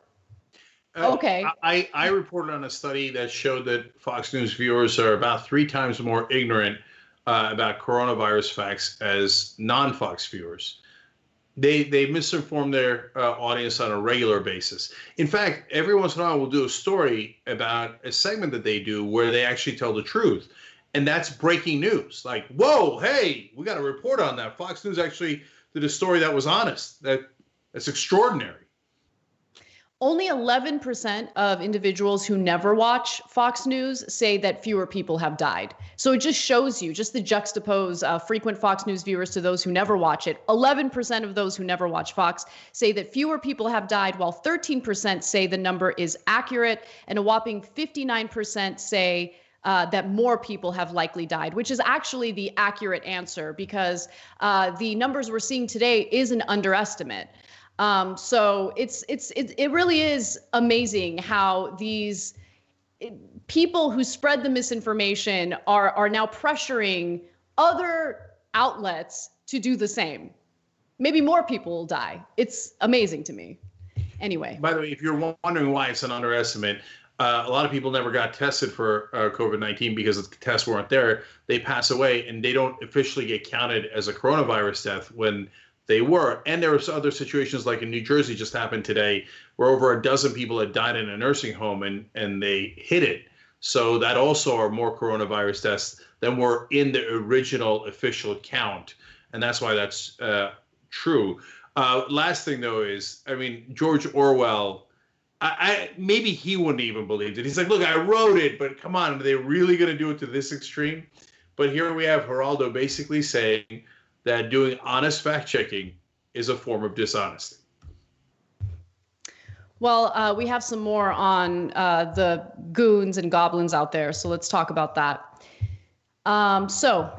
Okay. I reported on a study that showed that Fox News viewers are about 3 times more ignorant about coronavirus facts as non-Fox viewers. They misinform their audience on a regular basis. In fact, every once in a while we'll do a story about a segment that they do where they actually tell the truth. And that's breaking news. Like, whoa, hey, we got a report on that. Fox News actually did a story that was honest. That's extraordinary. Only 11% of individuals who never watch Fox News say that fewer people have died. So it just shows you, just to juxtapose frequent Fox News viewers to those who never watch it, 11% of those who never watch Fox say that fewer people have died, while 13% say the number is accurate, and a whopping 59% say that more people have likely died, which is actually the accurate answer, because the numbers we're seeing today is an underestimate. So it really is amazing how these people who spread the misinformation are now pressuring other outlets to do the same. Maybe more people will die. It's amazing to me. Anyway. By the way, if you're wondering why it's an underestimate, a lot of people never got tested for COVID-19 because the tests weren't there. They pass away and they don't officially get counted as a coronavirus death when they were. And there were other situations like in New Jersey just happened today where over a dozen people had died in a nursing home and they hid it. So that also are more coronavirus deaths than were in the original official count. And that's why that's true. Last thing, though, is, I mean, George Orwell, I maybe he wouldn't even believe it. He's like, look, I wrote it, but come on, are they really going to do it to this extreme? But here we have Geraldo basically saying that doing honest fact-checking is a form of dishonesty. Well, we have some more on the goons and goblins out there, so let's talk about that. So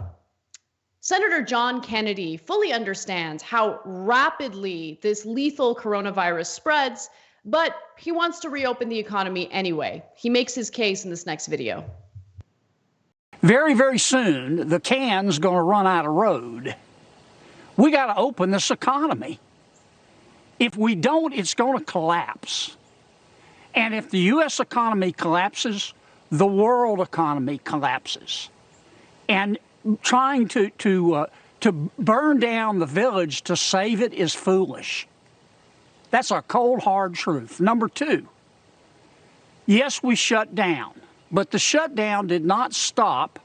Senator John Kennedy fully understands how rapidly this lethal coronavirus spreads, but he wants to reopen the economy anyway. He makes his case in this next video. Very, very soon, the can's going to run out of road. We got to open this economy. If we don't, it's going to collapse. And if the U.S. economy collapses, the world economy collapses. And trying to burn down the village to save it is foolish. That's a cold, hard truth. Number two, yes, we shut down, but the shutdown did not stop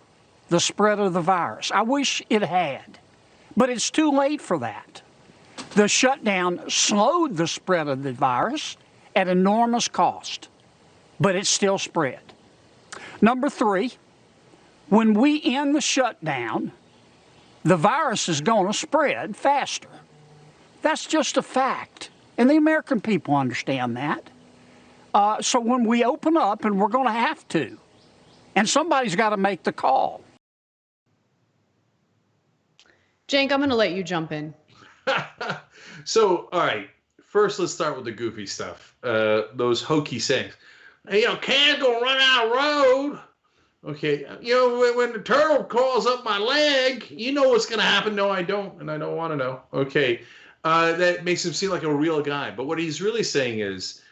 the spread of the virus. I wish it had, but it's too late for that. The shutdown slowed the spread of the virus at enormous cost, but it still spread. Number three, when we end the shutdown, the virus is going to spread faster. That's just a fact, and the American people understand that. So when we open up, and we're going to have to, and somebody's got to make the call. Cenk, I'm going to let you jump in. So, all right. First, let's start with the goofy stuff. Those hokey sayings. Hey, can's gonna run out of road. Okay, when the turtle crawls up my leg, you know what's gonna happen. No, I don't, and I don't want to know. Okay, that makes him seem like a real guy. But what he's really saying is,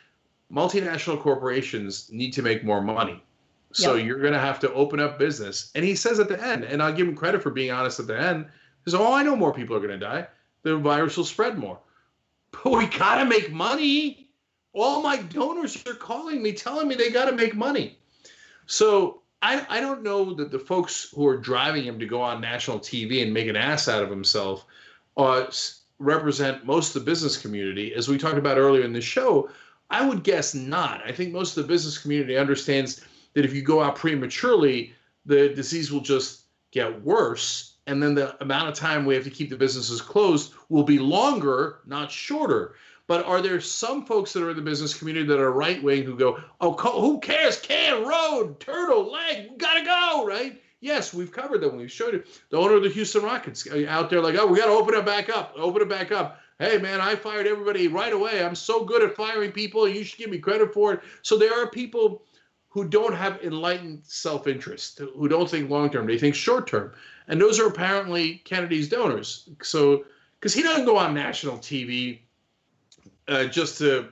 multinational corporations need to make more money. So you're gonna have to open up business. And he says at the end, and I'll give him credit for being honest at the end. He says, I know more people are gonna die. The virus will spread more. But we got to make money. All my donors are calling me, telling me they got to make money. So I don't know that the folks who are driving him to go on national TV and make an ass out of himself represent most of the business community. As we talked about earlier in the show, I would guess not. I think most of the business community understands that if you go out prematurely, the disease will just get worse. And then the amount of time we have to keep the businesses closed will be longer, not shorter. But are there some folks that are in the business community that are right-wing who go, who cares? Can, road, turtle, leg, we got to go, right? Yes, we've covered them. We've showed it. The owner of the Houston Rockets out there like, we got to open it back up. Open it back up. Hey, man, I fired everybody right away. I'm so good at firing people. You should give me credit for it. So there are people who don't have enlightened self-interest, who don't think long-term. They think short-term. And those are apparently Kennedy's donors. So, because he doesn't go on national TV just to,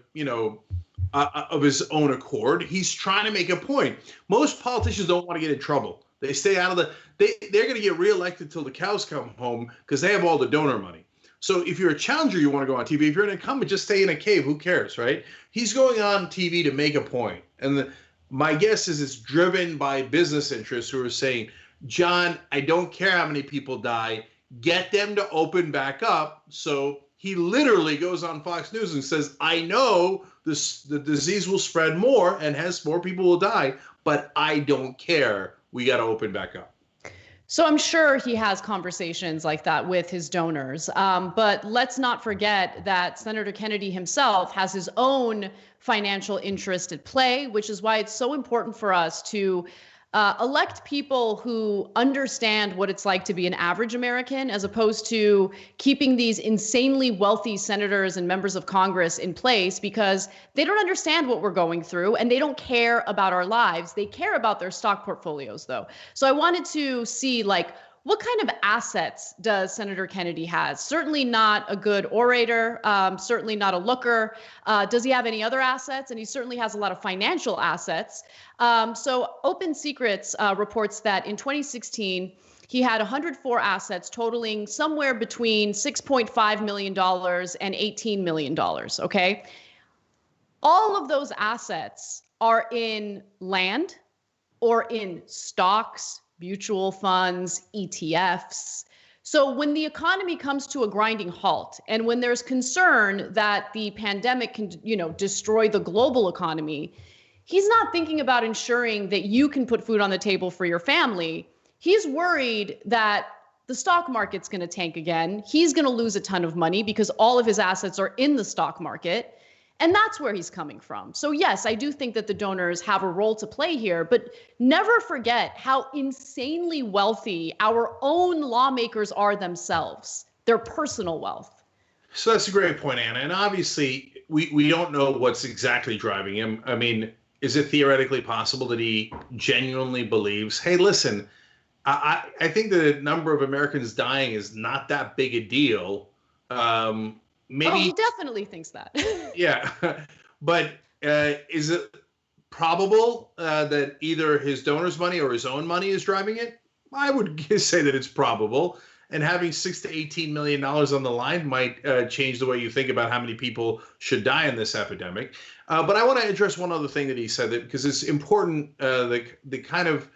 of his own accord. He's trying to make a point. Most politicians don't want to get in trouble. They stay out of they're going to get reelected till the cows come home because they have all the donor money. So if you're a challenger, you want to go on TV. If you're an incumbent, just stay in a cave. Who cares, right? He's going on TV to make a point. And my guess is it's driven by business interests who are saying, John, I don't care how many people die. Get them to open back up. So he literally goes on Fox News and says, I know the disease will spread more and hence more people will die, but I don't care. We got to open back up. So I'm sure he has conversations like that with his donors. But let's not forget that Senator Kennedy himself has his own financial interest at play, which is why it's so important for us to elect people who understand what it's like to be an average American, as opposed to keeping these insanely wealthy senators and members of Congress in place because they don't understand what we're going through and they don't care about our lives. They care about their stock portfolios, though. So I wanted to see, what kind of assets does Senator Kennedy have? Certainly not a good orator, certainly not a looker. Does he have any other assets? And he certainly has a lot of financial assets. So Open Secrets reports that in 2016, he had 104 assets totaling somewhere between $6.5 million and $18 million, okay? All of those assets are in land or in stocks, mutual funds, ETFs. So when the economy comes to a grinding halt, and when there's concern that the pandemic can, destroy the global economy, he's not thinking about ensuring that you can put food on the table for your family. He's worried that the stock market's going to tank again. He's going to lose a ton of money because all of his assets are in the stock market. And that's where he's coming from. So yes, I do think that the donors have a role to play here, but never forget how insanely wealthy our own lawmakers are themselves, their personal wealth. So that's a great point, Anna. And obviously, we don't know what's exactly driving him. I mean, is it theoretically possible that he genuinely believes, hey, listen, I think the number of Americans dying is not that big a deal. Maybe he definitely thinks that. Yeah, but is it probable that either his donors' money or his own money is driving it? I would say that it's probable. And having $6 to $18 million on the line might change the way you think about how many people should die in this epidemic. But I want to address one other thing that he said, because it's important, the kind of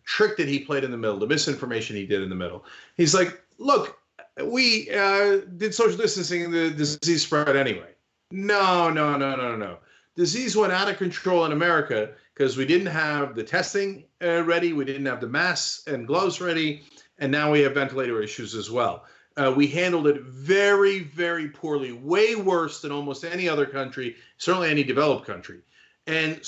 trick that he played in the middle, the misinformation he did in the middle. He's like, look, we did social distancing and the disease spread anyway. No. Disease went out of control in America because we didn't have the testing ready. We didn't have the masks and gloves ready. And now we have ventilator issues as well. We handled it very, very poorly, way worse than almost any other country, certainly any developed country. And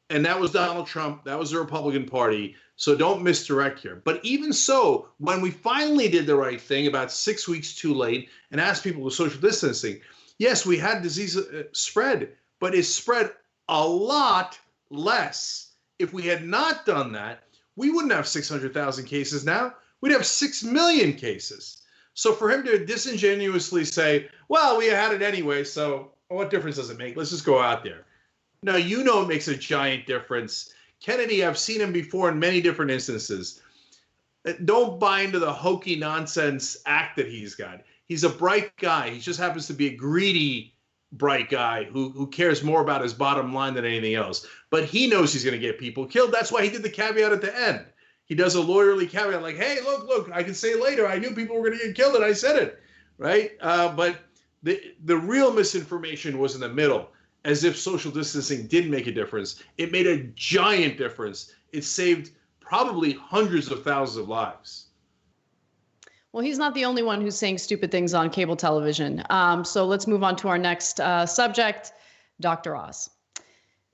that was Donald Trump. That was the Republican Party. So don't misdirect here. But even so, when we finally did the right thing about 6 weeks too late and asked people to social distancing, yes, we had disease spread, but it spread a lot less. If we had not done that, we wouldn't have 600,000 cases now. We'd have 6 million cases. So for him to disingenuously say, well, we had it anyway, so what difference does it make? Let's just go out there. No, it makes a giant difference. Kennedy, I've seen him before in many different instances. Don't buy into the hokey nonsense act that he's got. He's a bright guy. He just happens to be a greedy, bright guy who cares more about his bottom line than anything else. But he knows he's going to get people killed. That's why he did the caveat at the end. He does a lawyerly caveat like, hey, look, I can say later, I knew people were going to get killed and I said it, right? But the real misinformation was in the middle. As if social distancing didn't make a difference. It made a giant difference. It saved probably hundreds of thousands of lives. Well, he's not the only one who's saying stupid things on cable television. So let's move on to our next subject, Dr. Oz.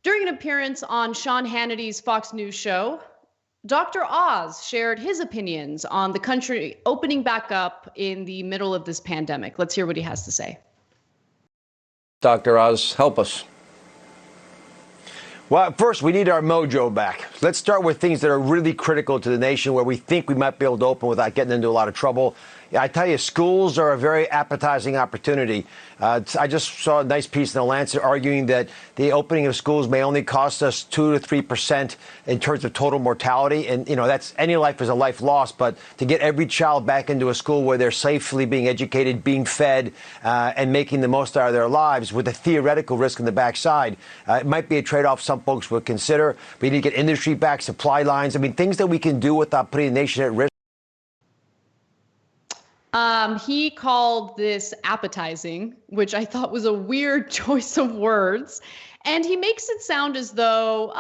During an appearance on Sean Hannity's Fox News show, Dr. Oz shared his opinions on the country opening back up in the middle of this pandemic. Let's hear what he has to say. Dr. Oz, help us. Well, first, we need our mojo back. Let's start with things that are really critical to the nation where we think we might be able to open without getting into a lot of trouble. Yeah, I tell you, schools are a very appetizing opportunity. I just saw a nice piece in The Lancet arguing that the opening of schools may only cost us 2 to 3% in terms of total mortality. And, that's any life is a life lost. But to get every child back into a school where they're safely being educated, being fed, and making the most out of their lives with a theoretical risk in the backside, it might be a trade-off some folks would consider. We need to get industry back, supply lines. I mean, things that we can do without putting the nation at risk. He called this appetizing, which I thought was a weird choice of words. And he makes it sound as though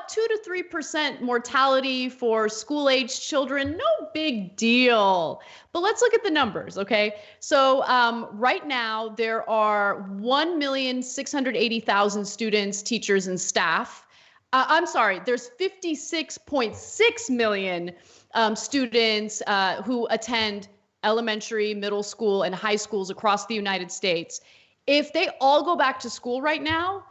2 to 3% mortality for school-aged children, no big deal. But let's look at the numbers, okay? So right now, there are 1,680,000 students, teachers, and staff. I'm sorry, there's 56.6 million students who attend elementary, middle school, and high schools across the United States. If they all go back to school right now,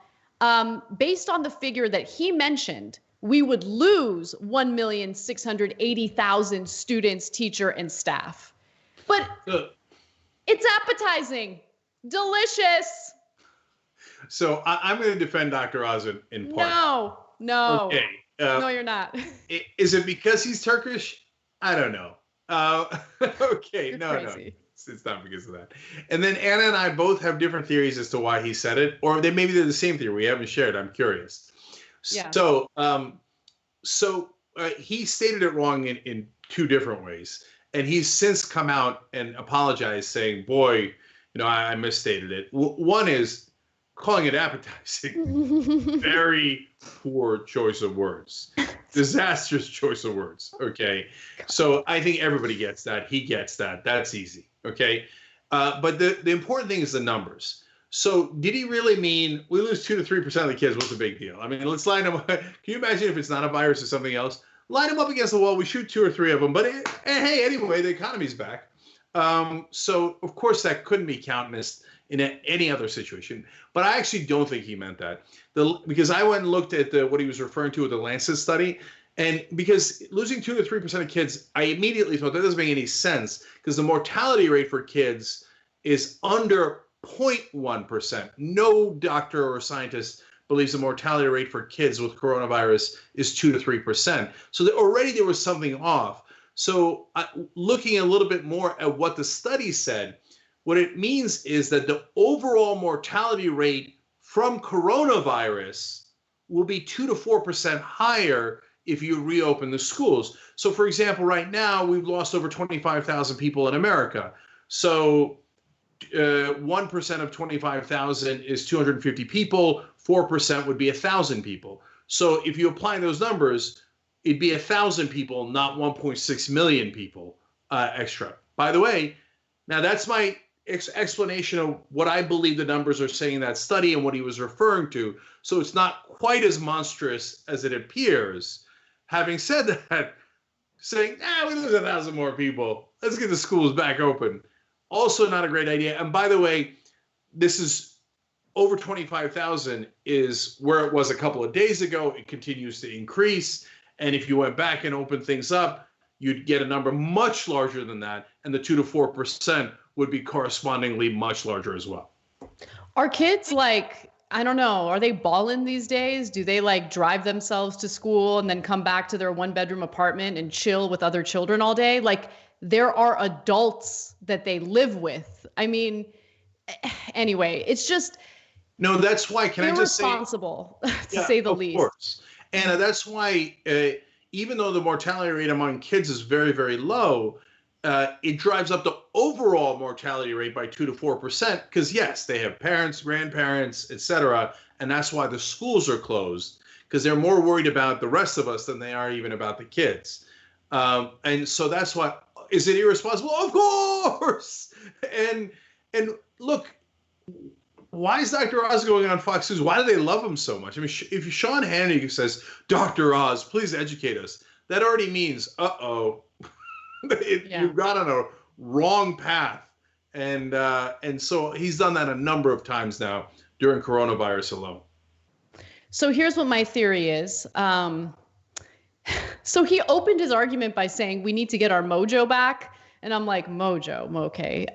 based on the figure that he mentioned, we would lose 1,680,000 students, teacher, and staff. But it's appetizing, delicious. So I'm going to defend Dr. Oz in part. No. Okay. No, you're not. Is it because he's Turkish? I don't know. Okay, no, it's not because of that. And then Anna and I both have different theories as to why he said it, or maybe they're the same theory we haven't shared. I'm curious. Yeah. So, he stated it wrong in two different ways, and he's since come out and apologized, saying, "Boy, I misstated it." One is calling it appetizing. Very poor choice of words. Disastrous choice of words. Okay. So I think everybody gets that. He gets that. That's easy. Okay. But the important thing is the numbers. So did he really mean we lose 2 to 3% of the kids? What's the big deal? I mean, let's line them up. Can you imagine if it's not a virus or something else? Line them up against the wall. We shoot 2 or 3 of them. But hey, anyway, the economy's back. So of course that couldn't be countenanced in any other situation. But I actually don't think he meant that. Because I went and looked at what he was referring to with the Lancet study. And because losing 2 to 3% of kids, I immediately thought that doesn't make any sense because the mortality rate for kids is under 0.1%. No doctor or scientist believes the mortality rate for kids with coronavirus is 2 to 3%. So already there was something off. So looking a little bit more at what the study said, what it means is that the overall mortality rate from coronavirus will be 2 to 4% higher if you reopen the schools. So, for example, right now we've lost over 25,000 people in America. So 1% of 25,000 is 250 people. 4% would be 1,000 people. So if you apply those numbers, it'd be 1,000 people, not 1.6 million people extra. By the way, now that's my explanation of what I believe the numbers are saying in that study and what he was referring to. So it's not quite as monstrous as it appears. Having said that, saying, we lose 1,000 more people. Let's get the schools back open. Also not a great idea. And by the way, this is over 25,000 is where it was a couple of days ago. It continues to increase. And if you went back and opened things up, you'd get a number much larger than that. And the 2 to 4% would be correspondingly much larger as well. Are kids I don't know, are they balling these days? Do they drive themselves to school and then come back to their 1-bedroom apartment and chill with other children all day? There are adults that they live with. I mean, anyway, it's just no. That's why. Can I just say irresponsible to say the least? Of course, Anna. That's why. Even though the mortality rate among kids is very, very low, it drives up the overall mortality rate by 2 to 4%. Because yes, they have parents, grandparents, etc., and that's why the schools are closed because they're more worried about the rest of us than they are even about the kids. And so that's why. Is it irresponsible? Of course. And look, why is Dr. Oz going on Fox News? Why do they love him so much? I mean, if Sean Hannity says, Dr. Oz, please educate us, that already means, you've got on a wrong path. And so he's done that a number of times now during coronavirus alone. So here's what my theory is. So he opened his argument by saying we need to get our mojo back. And I'm like, Mojo, okay.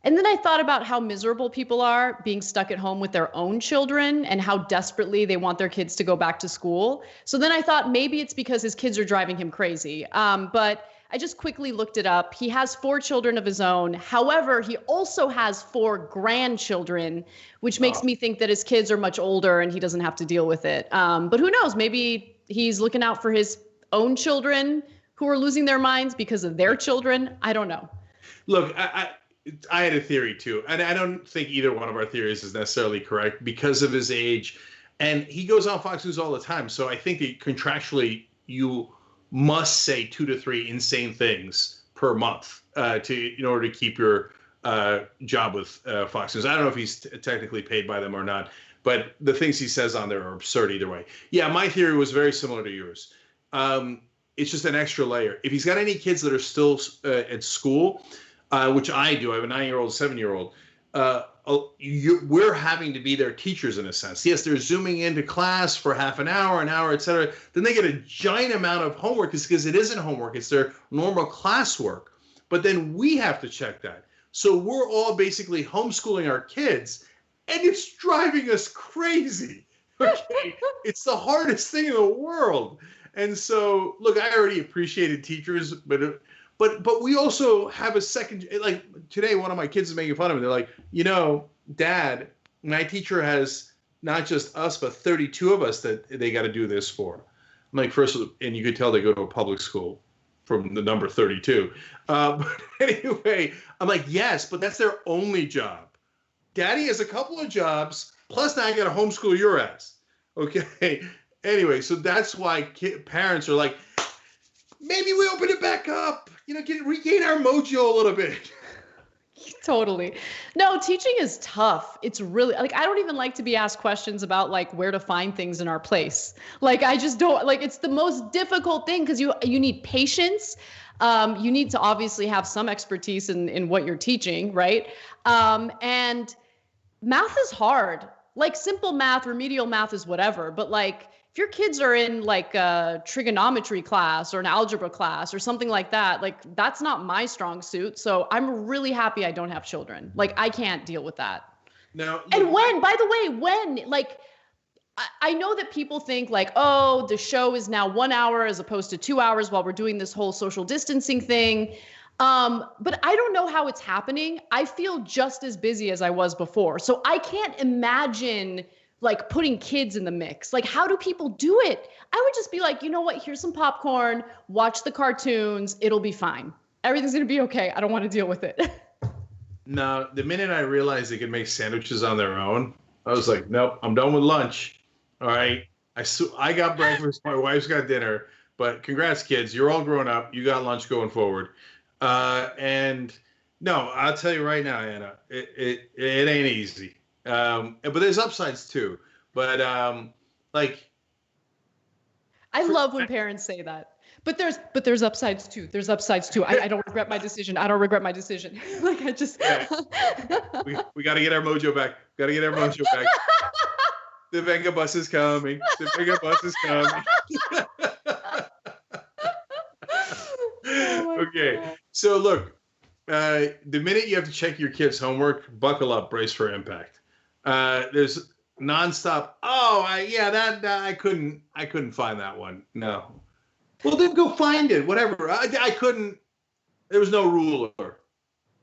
And then I thought about how miserable people are being stuck at home with their own children and how desperately they want their kids to go back to school. So then I thought maybe it's because his kids are driving him crazy. But I just quickly looked it up. He has 4 children of his own. However, he also has 4 grandchildren, which makes me think that his kids are much older and he doesn't have to deal with it. But who knows? Maybe he's looking out for his own children who are losing their minds because of their children. I don't know. Look, I had a theory too, and I don't think either one of our theories is necessarily correct because of his age. And he goes on Fox News all the time, so I think that contractually you must say 2 to 3 insane things per month in order to keep your job with Fox News. I don't know if he's technically paid by them or not, but the things he says on there are absurd either way. Yeah, my theory was very similar to yours. It's just an extra layer. If he's got any kids that are still at school, which I do. I have a 9-year-old, 7-year-old. We're having to be their teachers in a sense. Yes, they're zooming into class for half an hour, etc. Then they get a giant amount of homework because it isn't homework. It's their normal classwork. But then we have to check that. So we're all basically homeschooling our kids, and it's driving us crazy. Okay? It's the hardest thing in the world. And so, look, I already appreciated teachers, but we also have a second, like today, one of my kids is making fun of me. They're like, Dad, my teacher has not just us, but 32 of us that they got to do this for. I'm like, first, and you could tell they go to a public school from the number 32. But anyway, I'm like, yes, but that's their only job. Daddy has a couple of jobs, plus now I got to homeschool your ass. Okay. Anyway, so that's why parents are like, maybe we open it back up, regain our mojo a little bit. Totally. No, teaching is tough. It's really like, I don't even like to be asked questions about like where to find things in our place. Like, I just don't it's the most difficult thing because you need patience. You need to obviously have some expertise in what you're teaching. Right. And math is hard. Like simple math, remedial math is whatever, but like, if your kids are in like a trigonometry class or an algebra class or something like that, like that's not my strong suit. So I'm really happy I don't have children. Like I can't deal with that. No. And by the way, like I know that people think like, oh, the show is now 1 hour as opposed to 2 hours while we're doing this whole social distancing thing. But I don't know how it's happening. I feel just as busy as I was before. So I can't imagine like putting kids in the mix. Like, how do people do it? I would just be like, you know what? Here's some popcorn, watch the cartoons. It'll be fine. Everything's going to be okay. I don't want to deal with it. No, the minute I realized they could make sandwiches on their own, I was like, nope, I'm done with lunch. All right. I got breakfast. My wife's got dinner, but congrats kids. You're all grown up. You got lunch going forward. And no, I'll tell you right now, Anna, it ain't easy. But there's upsides too. But I love when parents say that. But there's upsides too. There's upsides too. I don't regret my decision. I don't regret my decision. Like I just we got to get our mojo back. The Venga bus is coming. Okay. God. So look, the minute you have to check your kids' homework, buckle up, brace for impact. There's nonstop. I couldn't find that one. No. Well, then go find it. Whatever. I couldn't. There was no ruler.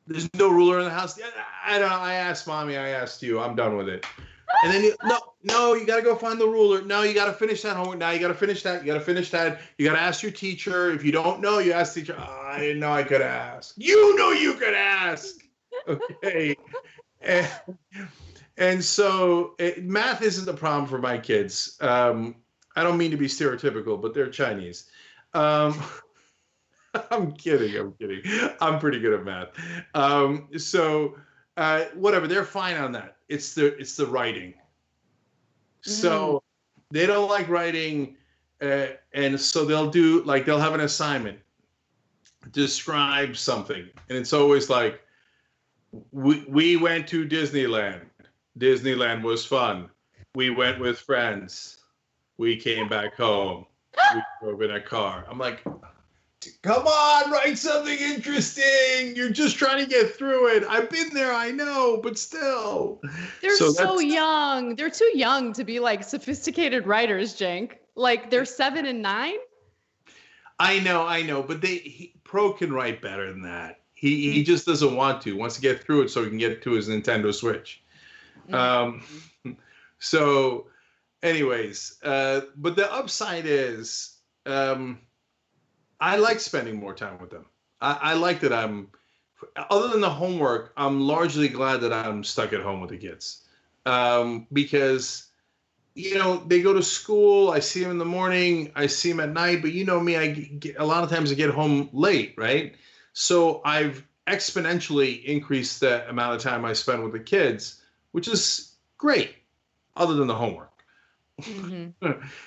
There's no ruler in the house. I don't know. I asked mommy. I asked you. I'm done with it. And then you got to go find the ruler. No, you got to finish that homework. Now you got to finish that. You got to ask your teacher. If you don't know, you ask the teacher. Oh, I didn't know I could ask. You know you could ask. Okay. And so math isn't the problem for my kids. I don't mean to be stereotypical, but they're Chinese. I'm kidding. I'm pretty good at math. Whatever, they're fine on that. It's the writing. So they don't like writing, and so they'll have an assignment. Describe something, and it's always like, we went to Disneyland. Disneyland was fun. We went with friends. We came back home. We drove in a car. I'm like, Come on, write something interesting. You're just trying to get through it. I've been there, I know, but still. They're so young. They're too young to be like sophisticated writers, Cenk. Like they're 7 and 9. I know, but Pro can write better than that. He just doesn't want to. He wants to get through it so he can get to his Nintendo Switch. So, anyways, but the upside is I like spending more time with them. I like that other than the homework, I'm largely glad that I'm stuck at home with the kids. Because, they go to school, I see them in the morning, I see them at night, but you know me, a lot of times I get home late, right? So I've exponentially increased the amount of time I spend with the kids, which is great, other than the homework.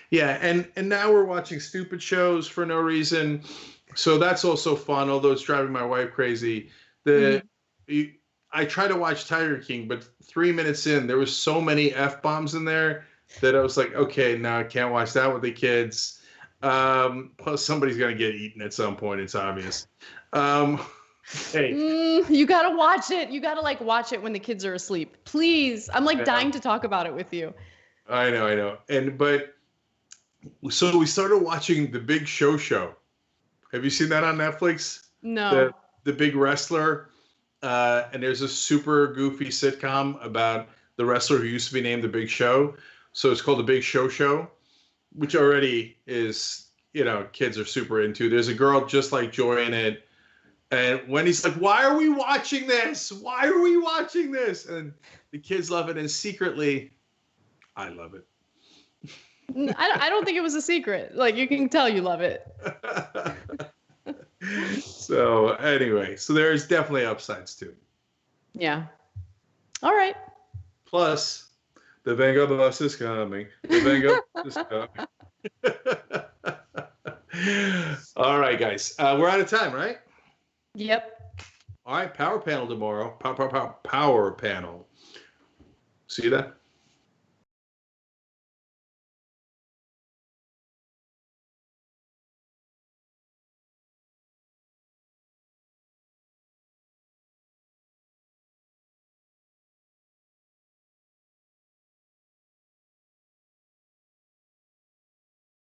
Yeah, and now we're watching stupid shows for no reason, so that's also fun. Although it's driving my wife crazy. I try to watch Tiger King, but 3 minutes in, there was so many F-bombs in there that I was like, okay, no, I can't watch that with the kids. Plus, somebody's gonna get eaten at some point. It's obvious. Hey, you gotta watch it. You gotta watch it when the kids are asleep, please. I'm dying to talk about it with you. I know. So we started watching The Big Show. Have you seen that on Netflix? No. The Big Wrestler. And there's a super goofy sitcom about the wrestler who used to be named The Big Show. So it's called The Big Show, which already is, kids are super into. There's a girl just like Joy in it. And Wendy's like, why are we watching this? Why are we watching this? And the kids love it. And secretly, I love it. I don't think it was a secret. You can tell you love it. So anyway, there's definitely upsides too. Yeah. All right. Plus, the Venga bus is coming. The Venga bus is coming. All right, guys. We're out of time, right? Yep. All right. Power panel tomorrow. Power panel. See that?